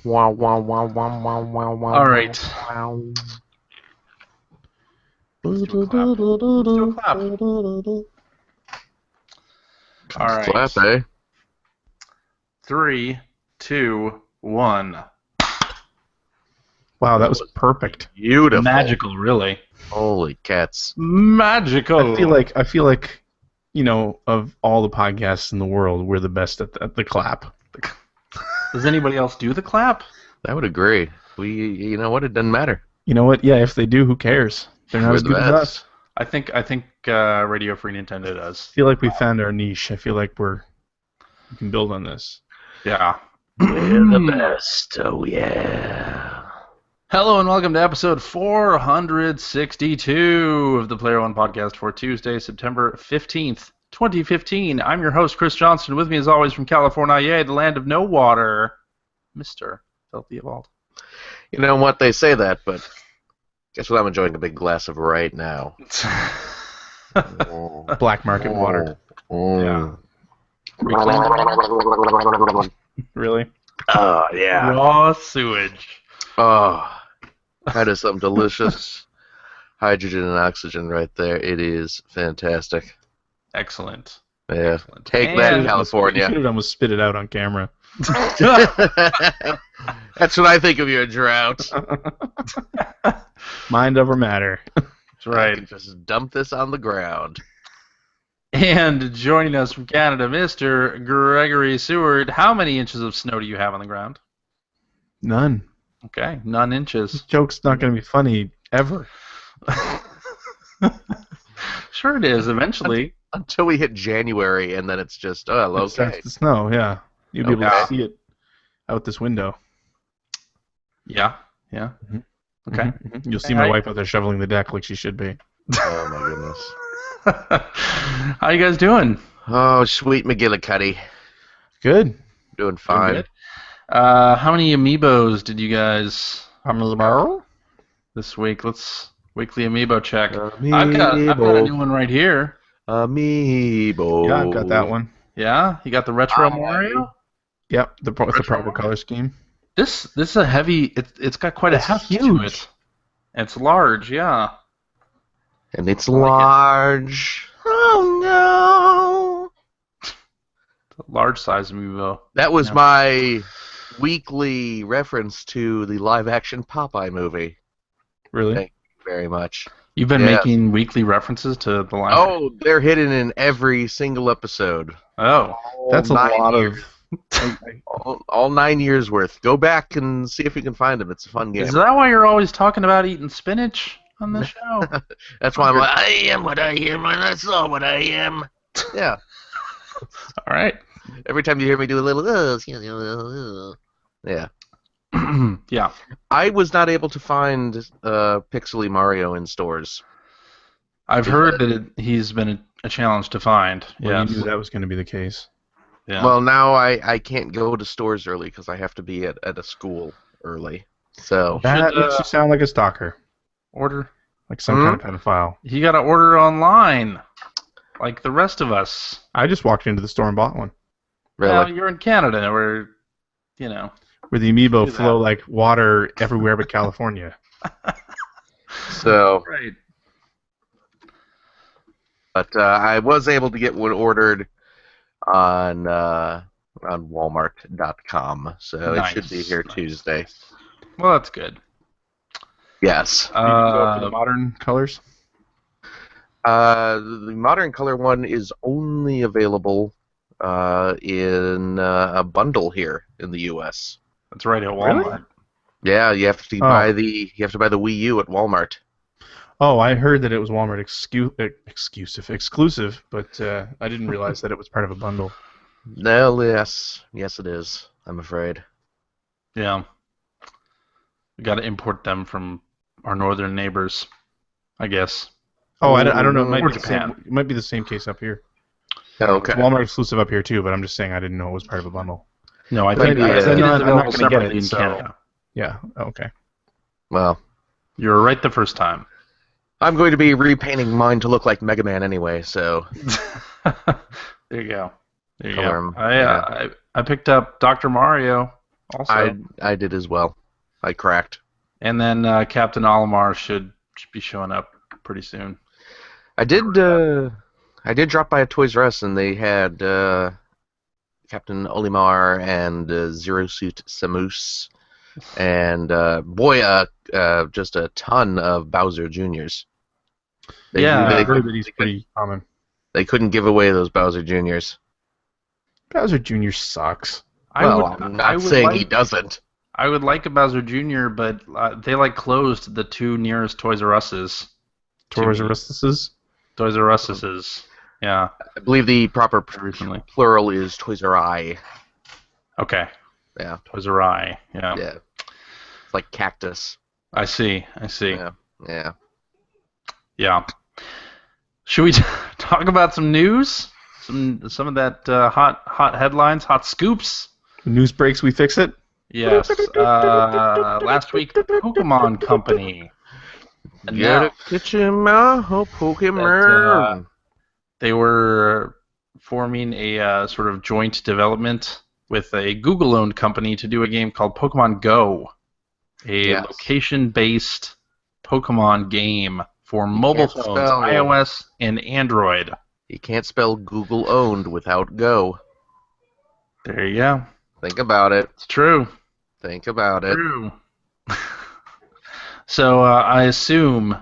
Wow, wow, wow, wow, wow, wow, wow. All right. Wow. Let's do a clap. Let's do a clap. All right. Clap, eh? 3, 2, 1. Wow, that was perfect. Beautiful. Magical, really. Holy cats. Magical. I feel like, of all the podcasts in the world, we're the best at the clap. Does anybody else do the clap? I would agree. You know what? It doesn't matter. You know what? Yeah, if they do, who cares? They're not We're as the good as best. us. I think Radio Free Nintendo does. I feel like we found our niche. I feel like we can build on this. Yeah. We're the best. Oh, yeah. Hello and welcome to episode 462 of the Player One podcast for Tuesday, September 15th, 2015. I'm your host, Chris Johnston. With me, as always, from California, the land of no water, Mr. Filthy Evolved. You know what? They say that, but guess what I'm enjoying a big glass of right now? Black market water. Yeah. Really? Oh, yeah. Raw sewage. Oh, that is some delicious hydrogen and oxygen right there. It is fantastic. Excellent. Yeah. Excellent. Take And that, You should California. have almost spit it out on camera. That's what I think of your drought. Mind over matter. That's I right. can just dump this on the ground. And joining us from Canada, Mr. Gregory Seward. How many inches of snow do you have on the ground? None. Okay, none This inches. joke's not going to be funny ever. Sure it is, eventually. Until we hit January, and then it's just, oh, It okay. starts to snow, yeah. You'll be able Okay. to see it out this window. Yeah, yeah. Mhm. Okay. Mhm. You'll see my wife out there shoveling the deck like she should be. Oh, my goodness. How you guys doing? Oh, sweet McGillicuddy. Good. Doing fine. good? How many amiibos did you guys Amiibo? this week? Let's weekly amiibo check. I've got a new one right here. Amiibo. Yeah, I've got that one. Yeah, you got the retro Mario. Yep, with the Retro proper one? color scheme. This is a heavy. It's got quite a It's heft to huge. it. It's large, yeah. And it's like it. large. Oh, no. It's a large size amiibo. That was Yeah. my weekly reference to the live-action Popeye movie. Really? Thank you very much. You've been Yes. making weekly references to the line. Oh, they're hidden in every single episode. Oh. That's a All lot 9 of... years. All 9 years worth. Go back and see if you can find them. It's a fun game. Is that why you're always talking about eating spinach on the show? That's why I'm like, I am what I am, and that's all what I am. Yeah. All right. Every time you hear me do a little, yeah. Yeah. I was not able to find Pixely Mario in stores. I've heard that he's been a challenge to find. Well, Yes. you knew that was going to be the case. Yeah. Well, now I can't go to stores early because I have to be at a school early. So That Should, makes you sound like a stalker. order. Like some kind of pedophile. You got to order online, like the rest of us. I just walked into the store and bought one. really, Well, you're in Canada, where, you know. Where the amiibo Do flow that. like water everywhere but California. so Right. but I was able to get one ordered on Walmart.com. So Nice, it should be here nice. Tuesday. Well, that's good. Yes. Did you go for the modern colors? The modern color one is only available in a bundle here in the U.S. That's right at Walmart. Yeah, you have to buy the Wii U at Walmart. Oh, I heard that it was Walmart exclusive, but I didn't realize that it was part of a bundle. No, yes, it is. I'm afraid. Yeah. We got to import them from our northern neighbors, I guess. Oh, I don't know. It might, Or be the same, Japan. it might be the same case up here. Oh, okay. It's Walmart exclusive up here too, but I'm just saying I didn't know it was part of a bundle. No, I But think yeah, it is I'm not available gonna get separately it, in so- Canada. Yeah. Okay. Well, You were right the first time. I'm going to be repainting mine to look like Mega Man anyway, so There you go. There you Color 'em, go. I picked up Dr. Mario also. I did as well. I cracked. And then Captain Olimar should be showing up pretty soon. I did drop by a Toys R Us and they had Captain Olimar and Zero Suit Samus and just a ton of Bowser Juniors. I heard that he's pretty common. They couldn't give away those Bowser Juniors. Bowser Jr. sucks. I'm not saying he doesn't. I would like a Bowser Jr., but they closed the two nearest Toys R Us's. Toys R Us's? Toys R Us's, yeah. I believe the proper Recently. plural is Toys R I. Okay. Yeah. Toys R I, yeah. Yeah. It's like cactus. I see. Yeah. Yeah. Should we talk about some news? Some of that hot headlines, hot scoops? News breaks, we fix it? Yes. Last week, the Pokemon Company announced Pokemon. They were forming a sort of joint development with a Google-owned company to do a game called Pokemon Go, a location-based Pokemon game for mobile phones, iOS, and Android. You can't spell Google-owned without Go. There you go. Think about it. It's true. Think about it. True. So I assume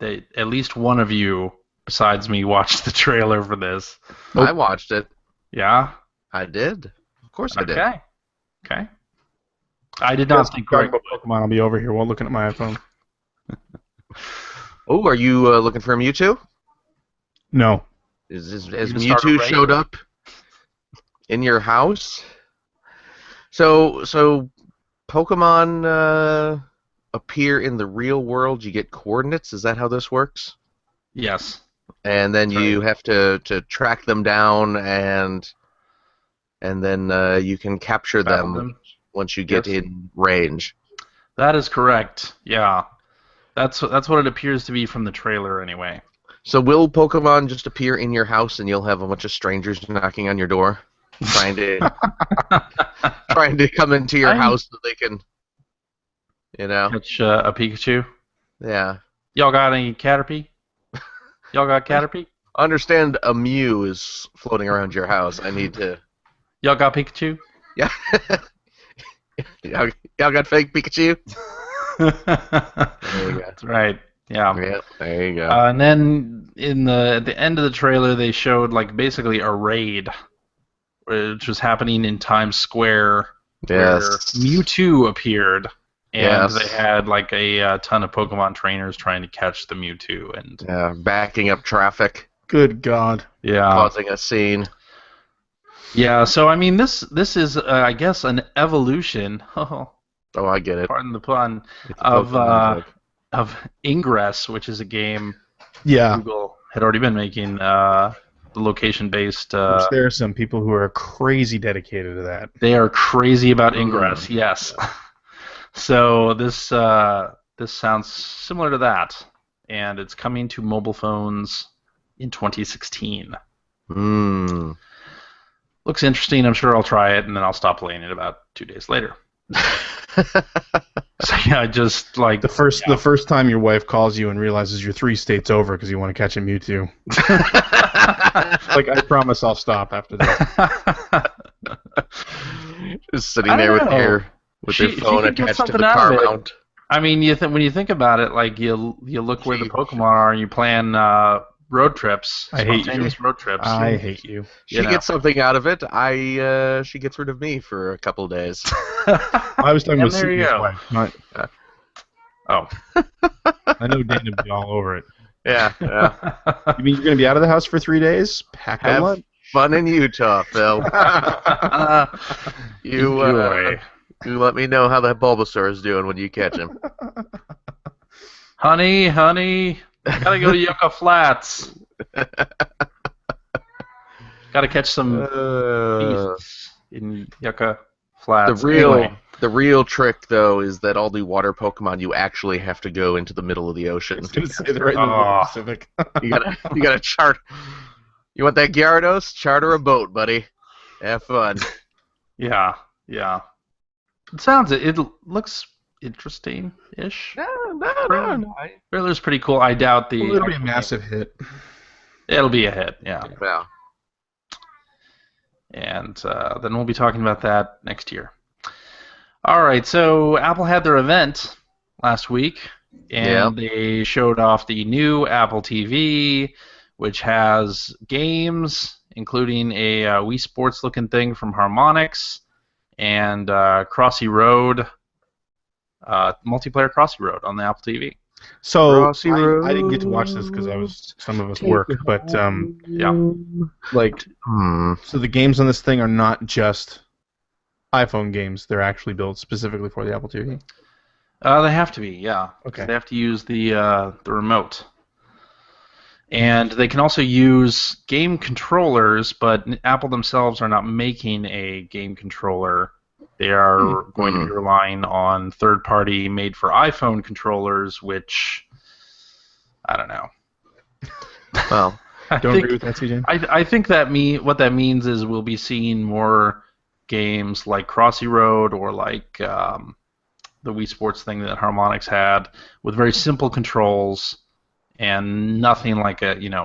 that at least one of you, besides me, watched the trailer for this. I watched it. Yeah? I did. Of course I did. Okay. I did not think Greg. Pokemon, I'll be over here while looking at my iPhone. Oh, are you looking for Mewtwo? No. Has Mewtwo showed up in your house? So Pokemon appear in the real world. You get coordinates. Is that how this works? Yes. And then you have to track them down, and then you can capture them once you get in range. That is correct. Yeah. That's what it appears to be from the trailer, anyway. So will Pokemon just appear in your house, and you'll have a bunch of strangers knocking on your door, trying to come into your house so they can, catch a Pikachu? Yeah. Y'all got any Caterpie? Y'all got Caterpie? Understand a Mew is floating around your house. I need to... Y'all got Pikachu? Yeah. Y'all got fake Pikachu? There you go. That's right. Yeah. There you go. And then at the end of the trailer, they showed basically a raid, which was happening in Times Square, where Mewtwo appeared, and they had a ton of Pokemon trainers trying to catch the Mewtwo, and backing up traffic. Good God. Yeah. Causing a scene. Yeah. So I mean, this is I guess an evolution. Oh, I get it. Pardon the pun. Of Ingress, which is a game Google had already been making, the location-based... there are some people who are crazy dedicated to that. They are crazy about Ingress, yes. So this sounds similar to that, and it's coming to mobile phones in 2016. Looks interesting. I'm sure I'll try it, and then I'll stop playing it about 2 days later. So yeah, just the first time your wife calls you and realizes you're 3 states over because you want to catch a Mewtwo. I promise I'll stop after that. Just sitting there with your phone attached to the car mount. I mean, when you think about it, you look where the Pokemon are and you plan road trips. I hate you. Road trips. I hate you. She gets something out of it. She gets rid of me for a couple of days. I was talking about Suki's wife. Oh. I know Dan would be all over it. Yeah. You mean you're going to be out of the house for 3 days? Pack a lunch? Fun in Utah, Phil. You let me know how that Bulbasaur is doing when you catch him. Honey, gotta go to Yucca Flats. Gotta catch some beasts in Yucca Flats. The real trick, though, is that all the water Pokemon, you actually have to go into the middle of the ocean. Right in the middle of the Pacific. You gotta chart. You want that Gyarados? Charter a boat, buddy. Have fun. Yeah. It looks interesting-ish. No. Trailer's pretty cool. I doubt it'll be a massive hit. It'll be a hit, yeah. Yeah. And then we'll be talking about that next year. All right, so Apple had their event last week, and they showed off the new Apple TV, which has games, including a Wii Sports looking thing from Harmonix, and Crossy Road, multiplayer Crossy Road on the Apple TV. So I didn't get to watch this because some of us work, but yeah, like so the games on this thing are not just iPhone games; they're actually built specifically for the Apple TV. They have to be, yeah. Okay. They have to use the remote. And they can also use game controllers, but Apple themselves are not making a game controller. They are going to be relying on third-party made-for-iPhone controllers, which I don't know. Well, don't agree with that, CJ? I think what that means is we'll be seeing more games like Crossy Road or like the Wii Sports thing that Harmonix had with very simple controls and nothing like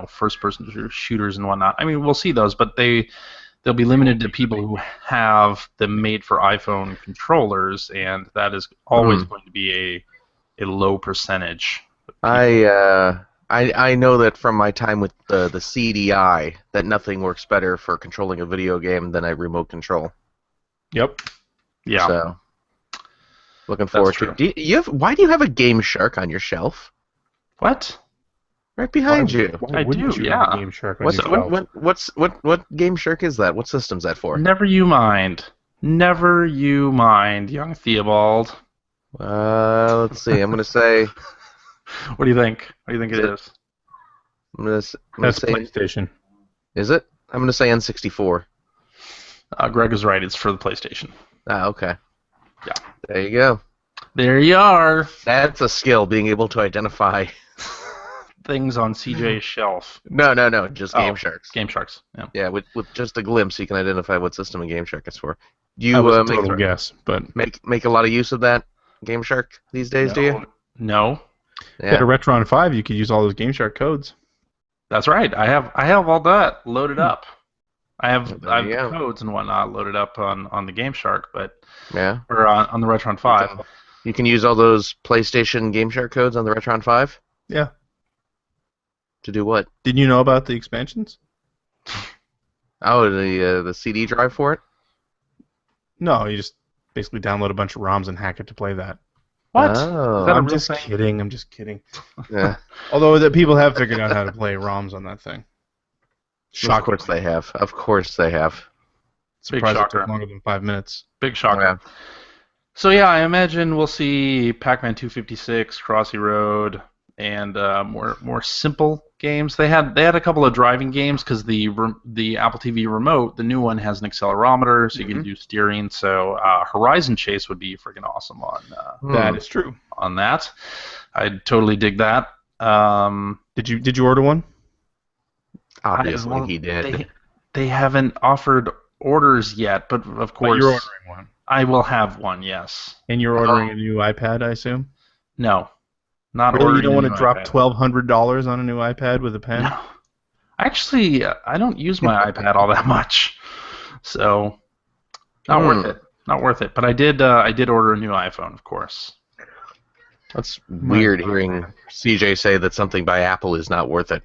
first-person shooters and whatnot. I mean, we'll see those, but they'll be limited to people who have the made-for-iPhone controllers, and that is always going to be a low percentage. I know that from my time with the CDI that nothing works better for controlling a video game than a remote control. Yep. Yeah. So, looking forward to it. Why do you have a Game Shark on your shelf? What? Right behind you. Why wouldn't you have a Game Shark on your shelf? What Game Shark is that? What system's that for? Never you mind. Never you mind, young Theobald. Let's see. I'm gonna say. What do you think? What do you think it is? That's say PlayStation. Is it? I'm gonna say N64. Greg is right. It's for the PlayStation. Okay. Yeah. There you go. There you are. That's a skill, being able to identify things on CJ's shelf. No. Just Game Sharks. Game Sharks. Yeah. Yeah, with just a glimpse, you can identify what system a Game Shark is for. Do you total guess, but make a lot of use of that Game Shark these days? Do you? No. Yeah. At a Retron 5, you could use all those Game Shark codes. That's right. I have all that loaded up. I have the codes and whatnot loaded up on the Game Shark, or on the Retron 5. You can use all those PlayStation Game Shark codes on the Retron 5? Yeah. To do what? Did you know about the expansions? Oh, the CD drive for it? No, you just basically download a bunch of ROMs and hack it to play that. What? Oh. I'm just kidding. Yeah. Although the people have figured out how to play ROMs on that thing. Of course they have. Surprised it took longer than 5 minutes. Big shocker. Yeah. So yeah, I imagine we'll see Pac-Man 256, Crossy Road, and more simple games. They had a couple of driving games because the Apple TV remote, the new one, has an accelerometer, so you can do steering. So Horizon Chase would be freaking awesome on. That is true. On that, I'd totally dig that. Did you order one? Obviously, he did. They haven't offered orders yet, but of course, you're ordering one. I will have one. Yes. And you're ordering a new iPad, I assume? No. Not really, ordering. You don't want to drop $1,200 on a new iPad with a pen? No. Actually, I don't use my iPad all that much, so not worth it. Not worth it. But I did order a new iPhone, of course. That's weird hearing CJ say that something by Apple is not worth it.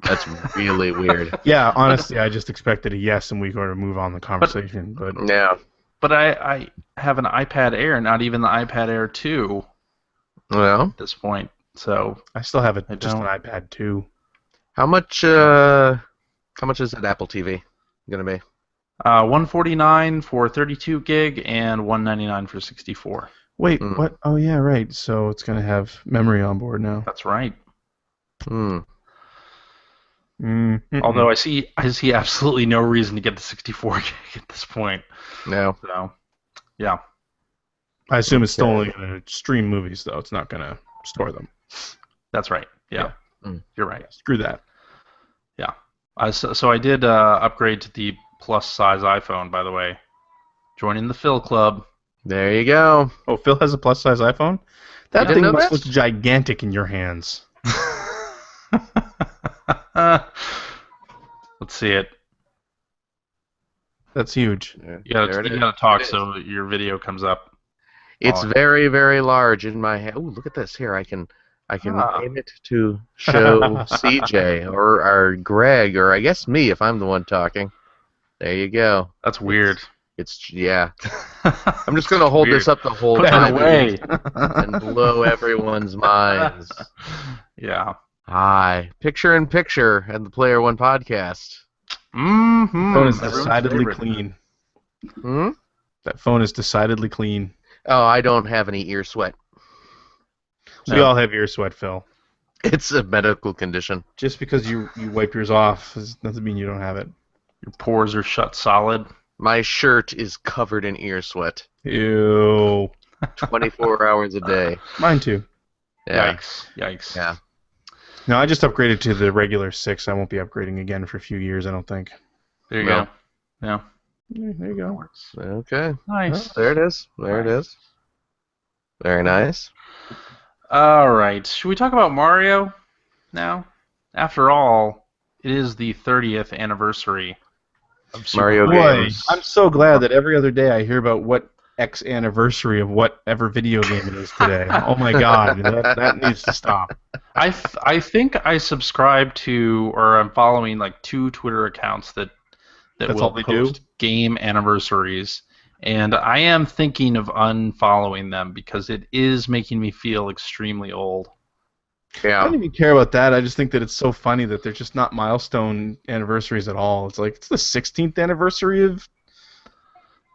That's really weird. Yeah, honestly, I just expected a yes and we were to move on the conversation. But yeah. But I have an iPad Air, not even the iPad Air 2. Well, at this point, so I still have just an iPad 2. How much is that Apple TV gonna be? $149 for 32 gig and $199 for 64. Wait, what? Oh yeah, right. So it's gonna have memory on board now. That's right. Although I see absolutely no reason to get the 64 gig at this point. No. So, yeah. I assume it's still only going to stream movies, though. It's not going to store them. That's right. Yeah. You're right. Screw that. Yeah. So I did upgrade to the plus size iPhone, by the way. Joining the Phil Club. There you go. Oh, Phil has a plus-size iPhone? That thing must look gigantic in your hands. Let's see it. That's huge. You gotta talk so your video comes up. It's very, very large in my hand. Oh, look at this. Here, I can aim it to show CJ or Greg or I guess me if I'm the one talking. There you go. That's weird. It's I'm just gonna hold this up the whole time and blow everyone's minds. Yeah. Hi, picture in picture and the Player One podcast. Mm-hmm. Phone is decidedly clean. Hmm? That phone is decidedly clean. Oh, I don't have any ear sweat. We all have ear sweat, Phil. It's a medical condition. Just because you wipe yours off doesn't mean you don't have it. Your pores are shut solid. My shirt is covered in ear sweat. Ew. 24 hours a day. Mine too. Yeah. Yikes. Yeah. No, I just upgraded to the regular 6. I won't be upgrading again for a few years, I don't think. There you go. Yeah. There you go. Okay. Nice. Well, there it is. There it is. Very nice. All right. Should we talk about Mario now? After all, it is the 30th anniversary of Super Mario games. I'm so glad that every other day I hear about what X anniversary of whatever video game it is today. Oh my god, that needs to stop. I think I subscribe to, or I'm following like 2 Twitter accounts that will post game anniversaries, and I am thinking of unfollowing them because it is making me feel extremely old. Yeah. I don't even care about that. I just think that it's so funny that they're just not milestone anniversaries at all. It's like it's the 16th anniversary of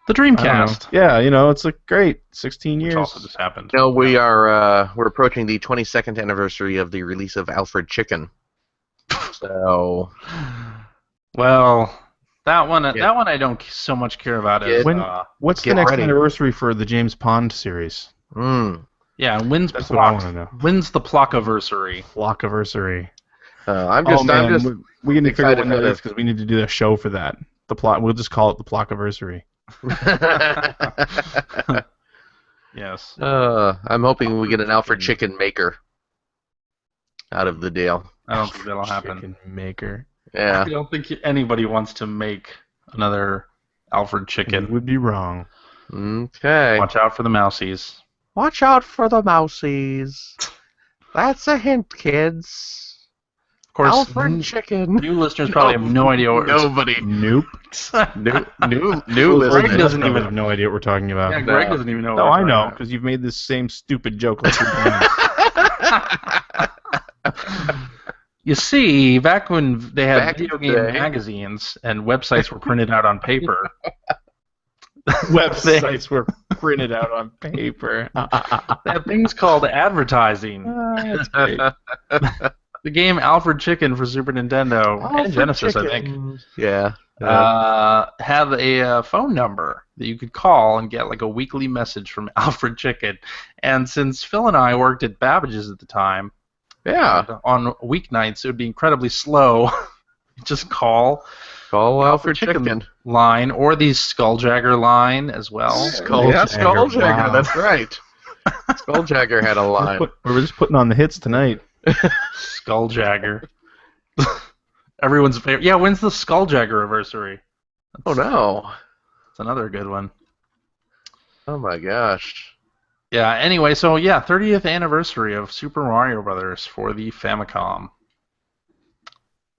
the Dreamcast. Yeah, it's like great 16 years. Which also just happened. No, we're approaching the 22nd anniversary of the release of Alfred Chicken. So, well, that one I don't so much care about. What's the next anniversary for the James Pond series? Yeah, and when's That's what I want to know. When's the Plockiversary? Plockiversary. We need to figure out when that is because we need to do a show for that. We'll just call it the Plockiversary. Yes. I'm hoping we get an Alfred Chicken maker out of the deal. I don't think that'll happen. Chicken maker. Yeah. I don't think anybody wants to make another Alfred Chicken. You would be wrong. Okay. Watch out for the mousies. Watch out for the mousies. That's a hint, kids. Of course, Alfred Chicken. New listeners probably have no idea what Nobody. Nope. New listeners. Greg doesn't even have no idea what we're talking about. Yeah, Greg doesn't even know. No, I know because you've made this same stupid joke like 3 times. You see, back when they had video game magazines and websites were printed out on paper. Websites were printed out on paper. They had things called advertising. That's great. The game Alfred Chicken for Super Nintendo and Genesis, I think. Yeah. Had a phone number that you could call and get like a weekly message from Alfred Chicken. And since Phil and I worked at Babbage's at the time, on weeknights it would be incredibly slow. Just call Alfred Chicken line or the Skulljagger line as well. Skulljagger. Wow. That's right. Skulljagger had a line. We're just putting on the hits tonight. Skulljagger. Everyone's favorite. Yeah, when's the Skulljagger anniversary? Oh no. That's another good one. Oh my gosh. Yeah, anyway, so 30th anniversary of Super Mario Brothers for the Famicom.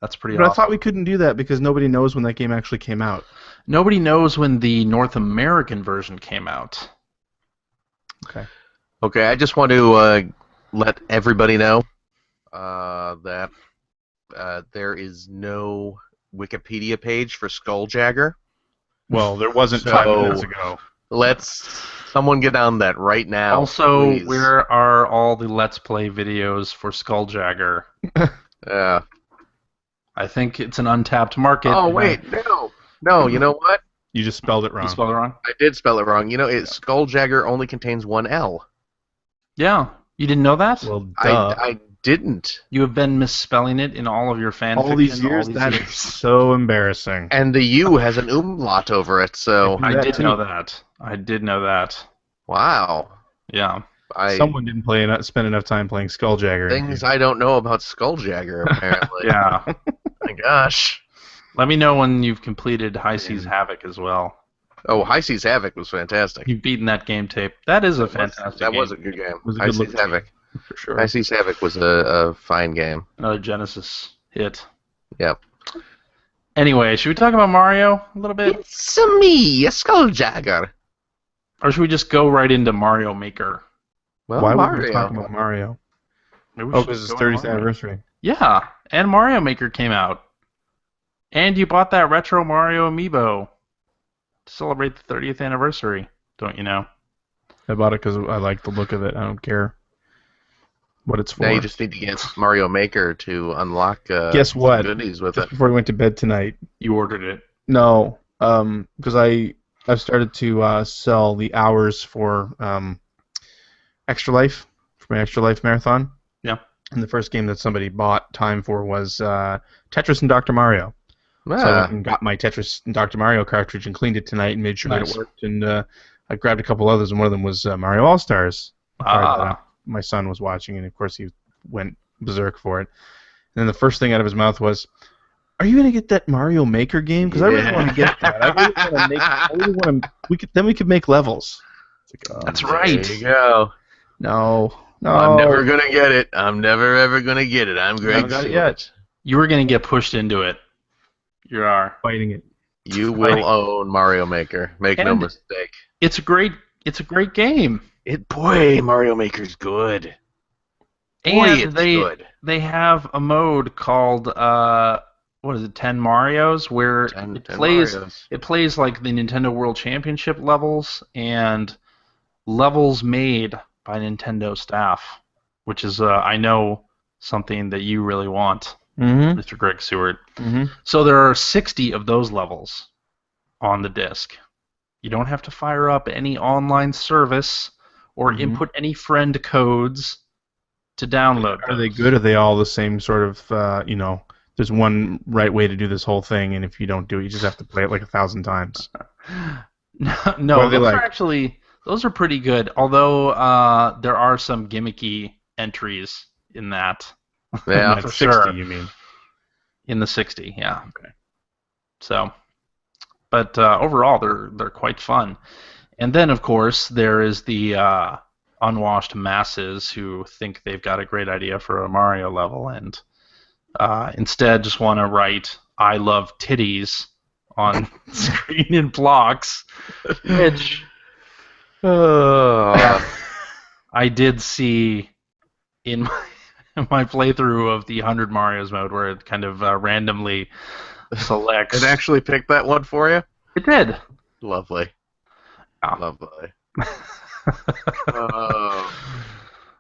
That's pretty awesome. But I thought we couldn't do that because nobody knows when that game actually came out. Nobody knows when the North American version came out. Okay, I just want to let everybody know that there is no Wikipedia page for Skulljagger. Well, there wasn't 5 minutes ago. Let's someone get on that right now. Also, please. Where are all the Let's Play videos for Skulljagger? Yeah. I think it's an untapped market. Oh, wait, no, you know what? You just spelled it wrong. You spelled it wrong? I did spell it wrong. Skulljagger only contains 1 L. Yeah. You didn't know that? Well, duh. I didn't. You have been misspelling it in all of your fan All fiction. these years? That is so embarrassing. And the U has an umlaut over it, so... I did know that. I did know that. Wow. Yeah. Someone didn't spend enough time playing Skulljagger. Things I don't know about Skulljagger, apparently. Yeah. My gosh. Let me know when you've completed High Seas Havoc as well. Oh, High Seas Havoc was fantastic. You've beaten that game tape. That is a fantastic game. That was a good game. High Seas Havoc. For sure. High Seas Havoc was a fine game. Another Genesis hit. Yep. Anyway, should we talk about Mario a little bit? It's me, a Skulljagger. Or should we just go right into Mario Maker? Well, why Mario. would we talk about Mario? Because it's 30th anniversary. Yeah, and Mario Maker came out. And you bought that retro Mario amiibo to celebrate the 30th anniversary, don't you know? I bought it because I like the look of it. I don't care what it's for. Now you just need to get Mario Maker to unlock Guess what? goodies with Just it. before we went to bed tonight. You ordered it. No, because I've started to sell the hours for Extra Life, for my Extra Life marathon. Yeah. And the first game that somebody bought time for was Tetris and Dr. Mario. So I went and got my Tetris and Dr. Mario cartridge and cleaned it tonight and made sure that it worked. And I grabbed a couple others, and one of them was Mario All-Stars. My son was watching, and of course he went berserk for it. And then the first thing out of his mouth was, "Are you going to get that Mario Maker game? Because I really want to get that. I really want to make. I really want to. Then we could make levels." It's like, That's right. There you go. No. I'm never going to get it. I'm never, ever going to get it. I'm Greg Stewart. You were going to get pushed into it. You are. Fighting it. You will own Mario Maker. Make no mistake. It's a great game. Boy, Mario Maker's good. And they have a mode called what is it, 10 Marios, where it plays like the Nintendo World Championship levels and levels made by Nintendo staff, which is I know something that you really want, Mr. Greg Stewart. So there are 60 of those levels on the disc. You don't have to fire up any online service or input any friend codes to download. Are they good? Are they all the same sort of, there's one right way to do this whole thing, and if you don't do it, you just have to play it like 1,000 times? No, those are pretty good, although there are some gimmicky entries in that. Yeah, for 60, you mean? In the 60, yeah. Okay. So, but overall, they're quite fun. And then, of course, there is the unwashed masses who think they've got a great idea for a Mario level and instead just want to write "I love titties" on screen in blocks, which I did see in my playthrough of the 100 Marios mode, where it kind of randomly selects. It actually picked that one for you? It did. Lovely. Oh. Lovely.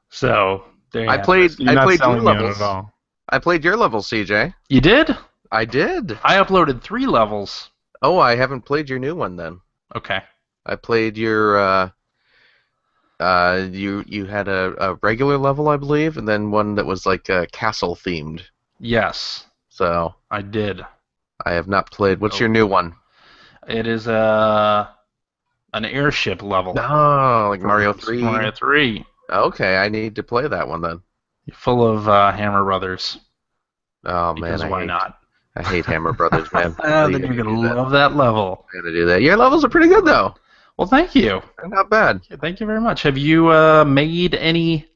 So there you I played your levels. At all. I played your levels, CJ. You did? I did. I uploaded 3 levels. Oh, I haven't played your new one then. Okay. I played your you had a regular level, I believe, and then one that was like castle themed. Yes. So I did. I have not played. What's your new one? It is an airship level. Oh, like Mario 3. Mario 3. Okay, I need to play that one then. Full of Hammer Brothers. Oh because man, why not? I hate Hammer Brothers, man. Then you're gonna love that level. I'm gonna do that. Your levels are pretty good though. Well, thank you. They're not bad. Thank you very much. Have you made any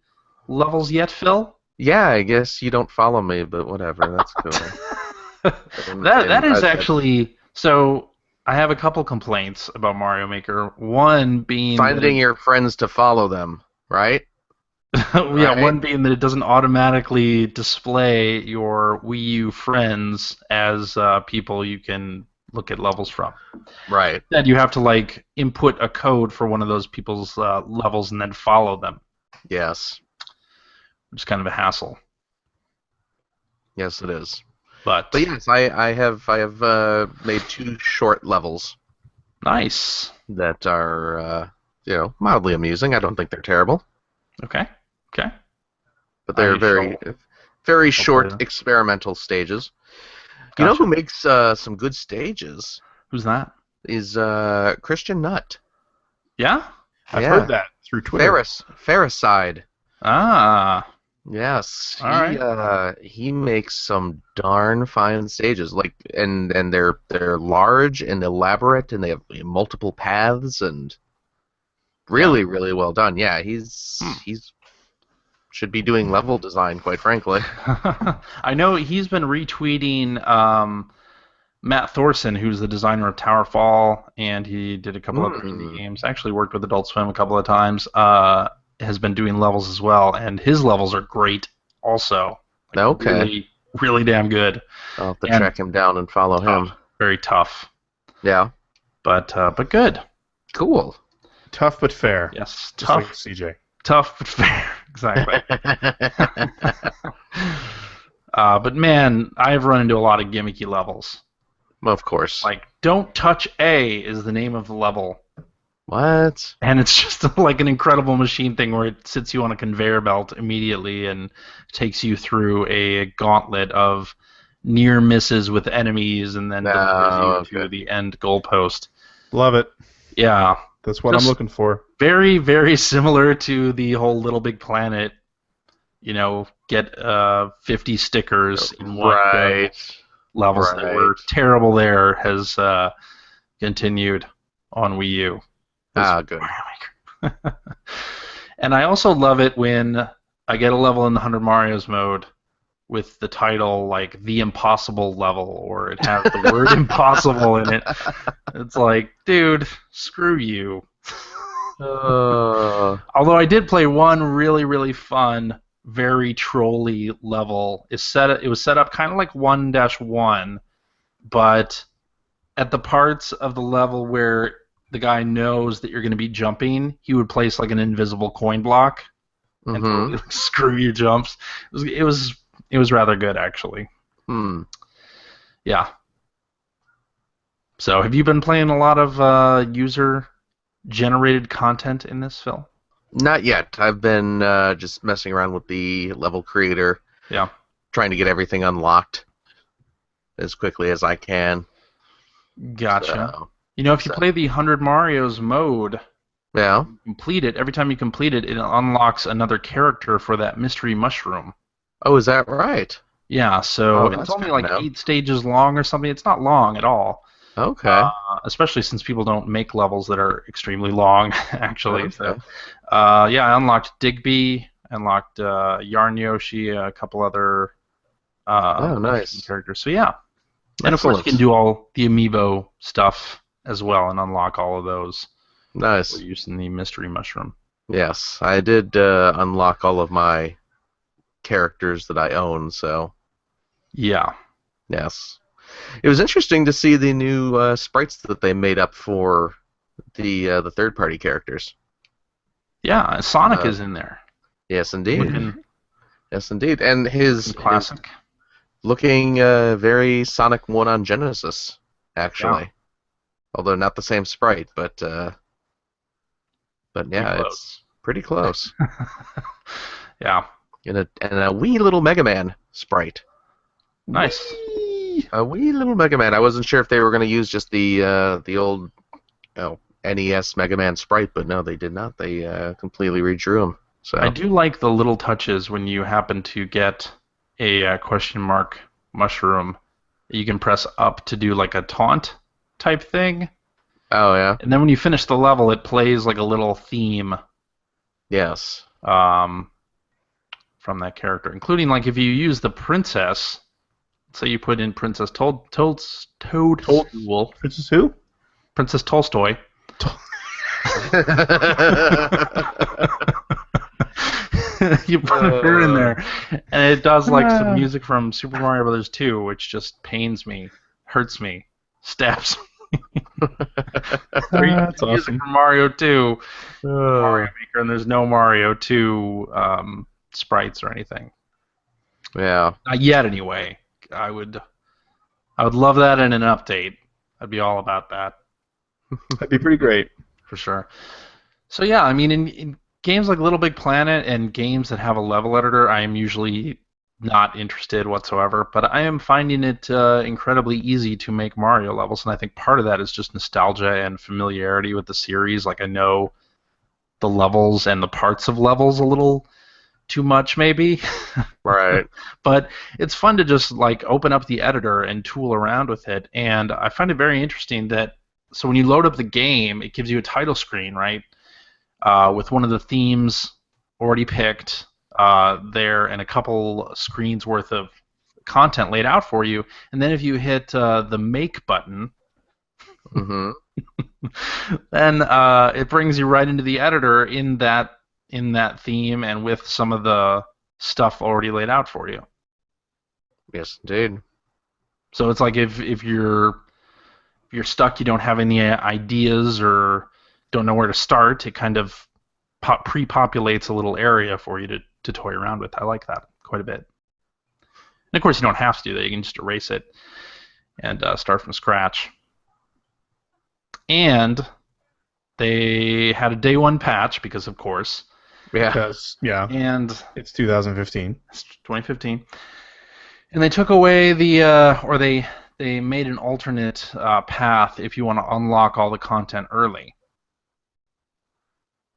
levels yet, Phil? Yeah, I guess you don't follow me, but whatever. That's cool. that is actually so. I have a couple complaints about Mario Maker. One being finding your friends to follow them, right? Yeah, right. One being that it doesn't automatically display your Wii U friends as people you can look at levels from. Right. That you have to like input a code for one of those people's levels and then follow them. Yes. Which is kind of a hassle. Yes, it is. But yes, I have made 2 short levels. Nice. That are mildly amusing. I don't think they're terrible. Okay. but they're very short experimental stages. Gotcha. You know who makes some good stages? Who's that? Is Christian Nutt. Yeah? I've heard that through Twitter. Ferricide. Ah. Yes. All he makes some darn fine stages. Like and they're large and elaborate and they have multiple paths and really well done. Yeah, he's should be doing level design, quite frankly. I know he's been retweeting Matt Thorson, who's the designer of Towerfall, and he did a couple other indie games. Actually worked with Adult Swim a couple of times. Has been doing levels as well, and his levels are great also. Like, okay. Really damn good. I'll have to track him down and follow him. Very tough. Yeah. But good. Cool. Tough but fair. Yes. Just tough. Like CJ. Tough but fair. Exactly. But man, I've run into a lot of gimmicky levels. Of course. Like, don't touch A is the name of the level. What? And it's just like an incredible machine thing where it sits you on a conveyor belt immediately and takes you through a gauntlet of near misses with enemies and then delivers you to the end goalpost. Love it. Yeah. That's what I'm looking for. Very, very similar to the whole Little Big Planet, get 50 stickers in one go. Levels that were terrible there has continued on Wii U. Good. And I also love it when I get a level in the 100 Marios mode with the title like The Impossible Level, or it has the word impossible in it. It's like, dude, screw you. Although I did play one really, really fun, very trolly level. It was set up kind of like 1-1, but at the parts of the level where the guy knows that you're going to be jumping, he would place like an invisible coin block and totally screw your jumps. It was rather good, actually. Yeah. So, have you been playing a lot of user-generated content in this, Phil? Not yet. I've been just messing around with the level creator. Yeah. Trying to get everything unlocked as quickly as I can. Gotcha. So, if you play the 100 Marios mode, complete it. Every time you complete it, it unlocks another character for that mystery mushroom. Oh, is that right? Yeah, so it's only like 8 stages long or something. It's not long at all. Okay. Especially since people don't make levels that are extremely long, actually. Okay. So, I unlocked Digby, unlocked Yarn Yoshi, a couple other nice characters. So yeah. And of course you can do all the amiibo stuff as well and unlock all of those. Nice. Using the mystery mushroom. Yes, I did unlock all of my characters that I own, so. Yeah. Yes. It was interesting to see the new sprites that they made up for the third-party characters. Yeah, Sonic is in there. Yes, indeed. Yes, indeed. And his classic. Looking very Sonic 1 on Genesis, actually. Yeah. Although not the same sprite, but yeah, it's pretty close. Yeah. And a wee little Mega Man sprite. Nice. A wee little Mega Man. I wasn't sure if they were going to use just the old NES Mega Man sprite, but no, they did not. They completely redrew him. So I do like the little touches when you happen to get a question mark mushroom. You can press up to do like a taunt type thing. Oh, yeah. And then when you finish the level, it plays like a little theme. Yes. From that character, including like if you use the princess. So you put in Princess Toadstool. Princess who? Princess Tolstoy. You put her in there, and it does like some music from Super Mario Brothers 2, which just pains me, hurts me, stabs me. That's awesome. From Mario 2, Mario Maker, and there's no Mario 2 sprites or anything. Yeah. Not yet, anyway. I would love that in an update. I'd be all about that. That'd be pretty great. For sure. So yeah, I mean, games like Little Big Planet and games that have a level editor, I am usually not interested whatsoever. But I am finding it incredibly easy to make Mario levels, and I think part of that is just nostalgia and familiarity with the series. Like I know the levels and the parts of levels a little too much, maybe. Right. But it's fun to just like open up the editor and tool around with it, and I find it very interesting that so when you load up the game, it gives you a title screen, right? With one of the themes already picked there and a couple screens worth of content laid out for you. And then if you hit the make button, Mm-hmm. then it brings you right into the editor in that theme and with some of the stuff already laid out for you. Yes, indeed. So it's like if you're stuck, you don't have any ideas or don't know where to start, it kind of pre-populates a little area for you to toy around with. I like that quite a bit. And of course, you don't have to do that. You can just erase it and start from scratch. And they had a day one patch because, of course. Yeah. Because, yeah. And it's 2015. It's 2015. And they took away or they made an alternate path if you want to unlock all the content early.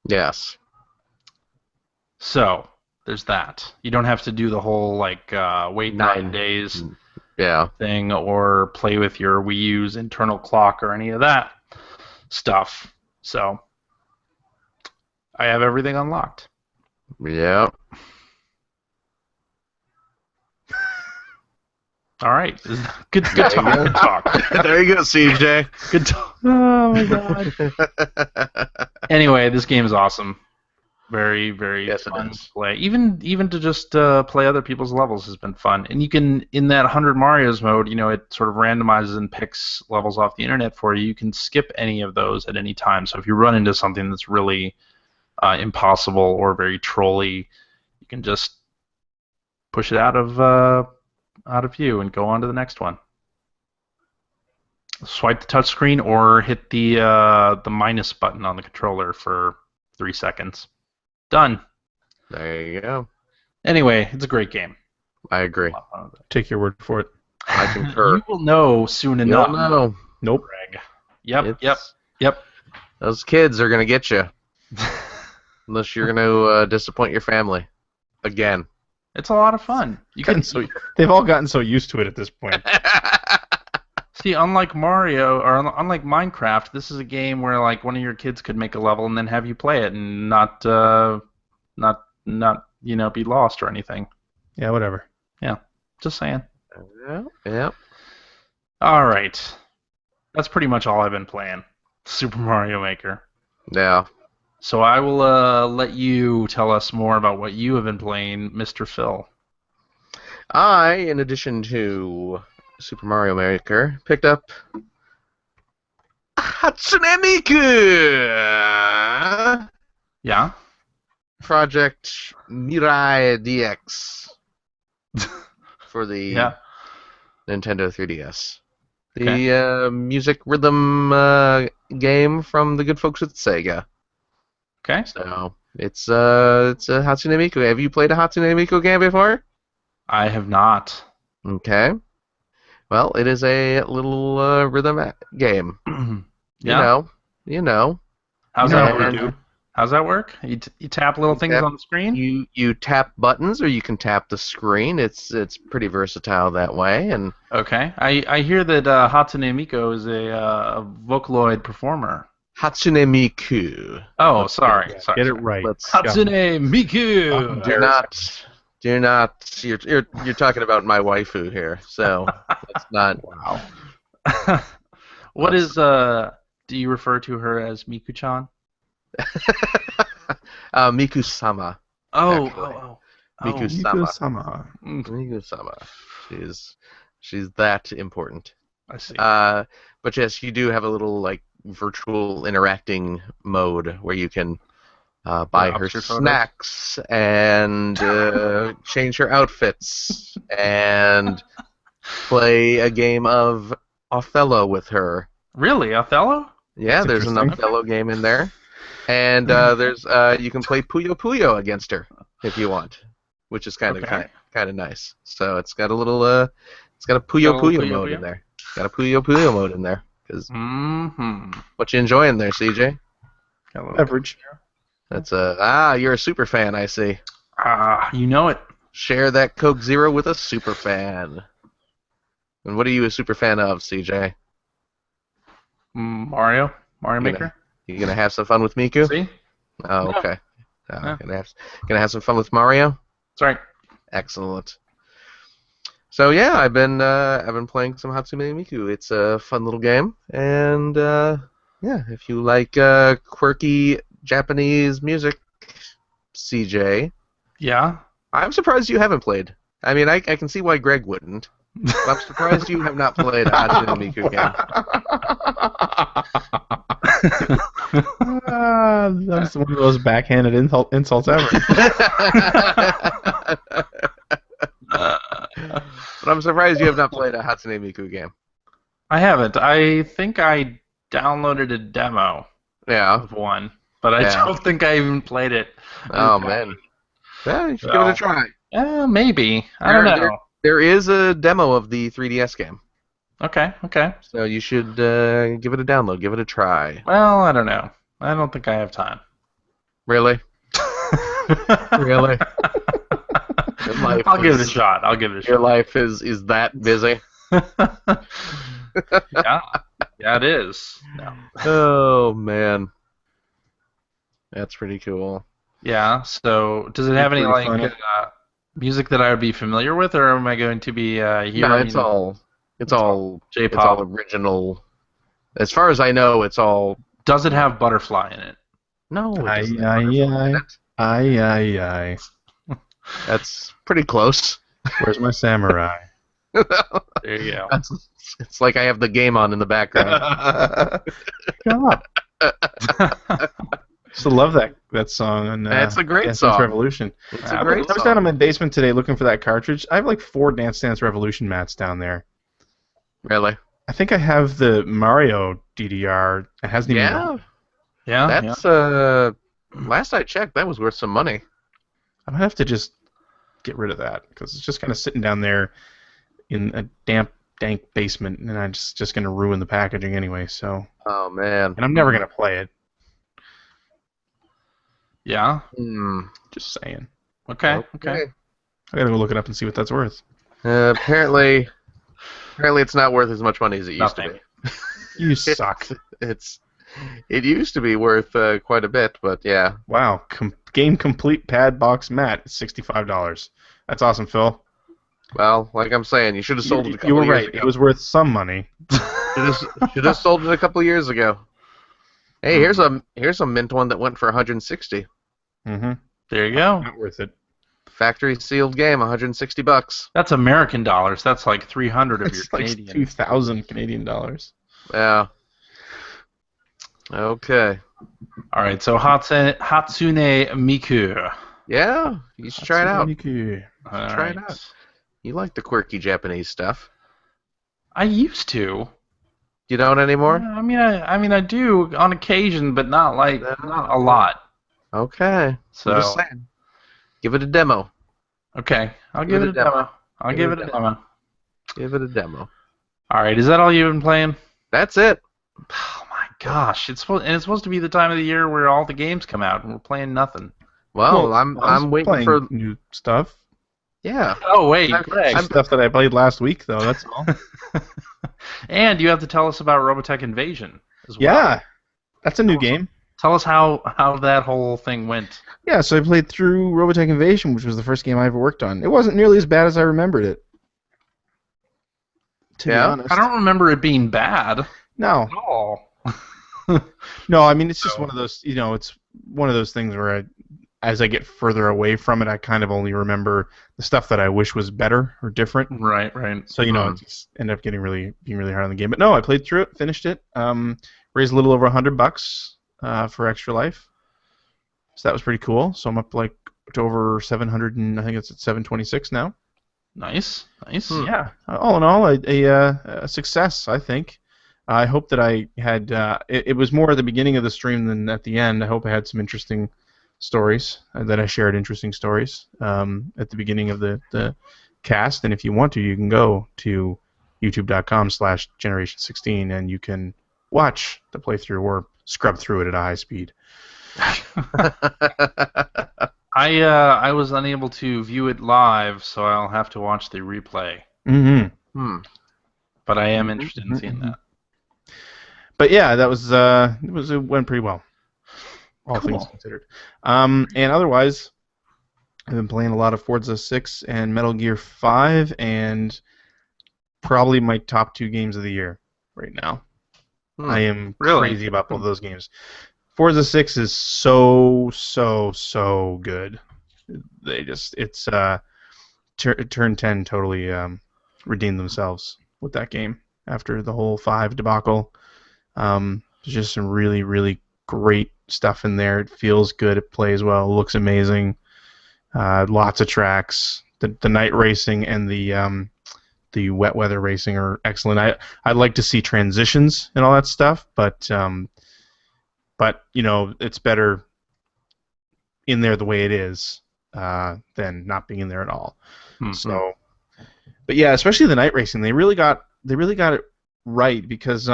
Yes. So there's that. You don't have to do the whole like wait 9 days thing or play with your Wii U's internal clock or any of that stuff. So I have everything unlocked. Yeah. All right. Good talk. Good talk. There you go, CJ. Good talk. Oh my god. Anyway, this game is awesome. Very, very fun to play. Even to just play other people's levels has been fun. And you can, in that 100 Marios mode, it sort of randomizes and picks levels off the internet for you. You can skip any of those at any time. So if you run into something that's really impossible or very trolly, you can just push it out of view and go on to the next one. Swipe the touchscreen or hit the minus button on the controller for 3 seconds. Done. There you go. Anyway, it's a great game. I agree. Take your word for it. I concur. You will know soon enough. You'll know. Nope. Greg. Yep. Those kids are going to get you. Unless you're going to disappoint your family. Again. It's a lot of fun. They've all gotten so used to it at this point. See, unlike Mario or unlike Minecraft, this is a game where like one of your kids could make a level and then have you play it and not be lost or anything. Yeah, whatever. Yeah, just saying. Yeah. All right, that's pretty much all I've been playing. Super Mario Maker. Yeah. So I will let you tell us more about what you have been playing, Mr. Phil. I, in addition to Super Mario Maker, picked up Hatsune Miku! Yeah? Project Mirai DX for the Nintendo 3DS. The music rhythm game from the good folks at Sega. Okay. So it's a Hatsune Miku. Have you played a Hatsune Miku game before? I have not. Okay. Well, it is a little rhythm game. Yeah. You know. How's that work? How's that work? You tap little things on the screen? You tap buttons, or you can tap the screen. It's pretty versatile that way. And okay. I hear that Hatsune Miku is a Vocaloid performer. Hatsune Miku. Oh, sorry. Get it right. Hatsune Miku. Do not. You're talking about my waifu here, so that's not. Wow. What is do you refer to her as Miku-chan? Miku-sama. Oh. Miku-sama. Miku-sama. She's that important. I see. But yes, you do have a little like virtual interacting mode where you can buy her snacks and change her outfits and play a game of Othello with her. Really, Othello? Yeah, there's an Othello game in there. And there's you can play Puyo Puyo against her if you want, which is kind of nice. So it's got a little it's got a Puyo Puyo mode in there. Got a Puyo Puyo mode in there. Cause what you enjoying there, CJ? Beverage. That's you're a super fan, I see. You know it. Share that Coke Zero with a super fan. And what are you a super fan of, CJ? Mario Maker. You gonna have some fun with Miku? See? Oh, okay. Gonna have some fun with Mario? That's right. Excellent. So yeah, I've been playing some Hatsune Miku. It's a fun little game, and yeah, if you like quirky Japanese music, CJ. Yeah. I'm surprised you haven't played. I mean, I can see why Greg wouldn't. But I'm surprised you have not played a Hatsune Miku game. That's one of those backhanded insults ever. But I'm surprised you have not played a Hatsune Miku game. I haven't. I think I downloaded a demo of one, but I don't think I even played it. Oh, man. Yeah, you should give it a try. Maybe. I don't know. There is a demo of the 3DS game. Okay. So you should give it a download, give it a try. Well, I don't know. I don't think I have time. Really? Really? I'll give it a shot. Your life is that busy? Yeah, it is. No. Oh, man. That's pretty cool. Yeah, so does it have any music that I would be familiar with, or am I going to be hearing? No, it's all J-pop. It's all original. As far as I know, it's all. Does it have Butterfly in it? No. Aye. That's pretty close. Where's my samurai? There you go. It's like I have the game on in the background. God. Still love that song. And it's a great Dance song. Dance Revolution. It's a great song. I was down in my basement today looking for that cartridge. I have like 4 Dance Dance Revolution mats down there. Really? I think I have the Mario DDR. It hasn't even. Yeah. That's last I checked, that was worth some money. I'm gonna have to just get rid of that because it's just kind of sitting down there in a damp, dank basement, and I'm just gonna ruin the packaging anyway. So. Oh man. And I'm never gonna play it. Yeah. Just saying. Okay. I gotta go look it up and see what that's worth. Apparently it's not worth as much money as it used to be. You suck. It used to be worth quite a bit, but yeah. Wow. Game complete pad box mat, $65. That's awesome, Phil. Well, like I'm saying, you should have sold it a couple years ago. You were right. Ago. It was worth some money. Should have sold it a couple years ago. Hey, here's a mint one that went for 160. Mm-hmm. There you go. Not worth it. Factory sealed game, $160. That's American dollars. That's like 300 of your like Canadian. 2,000 Canadian dollars. Yeah. Okay. All right. So Hatsune Miku. Yeah, you should try it out. Try it out. You like the quirky Japanese stuff. I used to. You don't anymore? I mean, I do on occasion, but not a lot. Okay. So I'm just saying. Give it a demo. Okay, I'll give it a demo. Give it a demo. Give it a demo. All right, is that all you've been playing? That's it. Oh my gosh, it's supposed to be the time of the year where all the games come out, and we're playing nothing. Well, I'm waiting for new stuff. Yeah. Oh wait, Greg. Stuff that I played last week, though. That's all. And you have to tell us about Robotech Invasion as well. Yeah, that's a new game. Tell us how that whole thing went. Yeah, so I played through Robotech Invasion, which was the first game I ever worked on. It wasn't nearly as bad as I remembered it. To be honest. I don't remember it being bad. No. At all. No, I mean, it's just one of those, it's one of those things where as I get further away from it, I kind of only remember the stuff that I wish was better or different. Right. So, it just ended up being really hard on the game. But no, I played through it, finished it, raised a little over $100 for Extra Life. So that was pretty cool. So I'm up to over 700, and I think it's at 726 now. Nice. Yeah. All in all, a success, I think. I hope that I had. It was more at the beginning of the stream than at the end. I hope I had some interesting stories, that I shared interesting stories at the beginning of the cast. And if you want to, you can go to youtube.com/generation16 and you can watch the playthrough or scrub through it at a high speed. I was unable to view it live, so I'll have to watch the replay. Mm-hmm. But I am interested in seeing that. But yeah, that was it went pretty well, all things considered. And otherwise, I've been playing a lot of Forza 6 and Metal Gear 5, and probably my top 2 games of the year right now. I am crazy about both of those games. Forza 6 is so good. Turn 10 totally redeemed themselves with that game after the whole 5 debacle. There's just some really, really great stuff in there. It feels good. It plays well. It looks amazing. Lots of tracks. The night racing and the wet weather racing are excellent. I'd like to see transitions and all that stuff, but you know, it's better in there the way it is than not being in there at all. Mm-hmm. So, but yeah, especially the night racing, they really got it right, because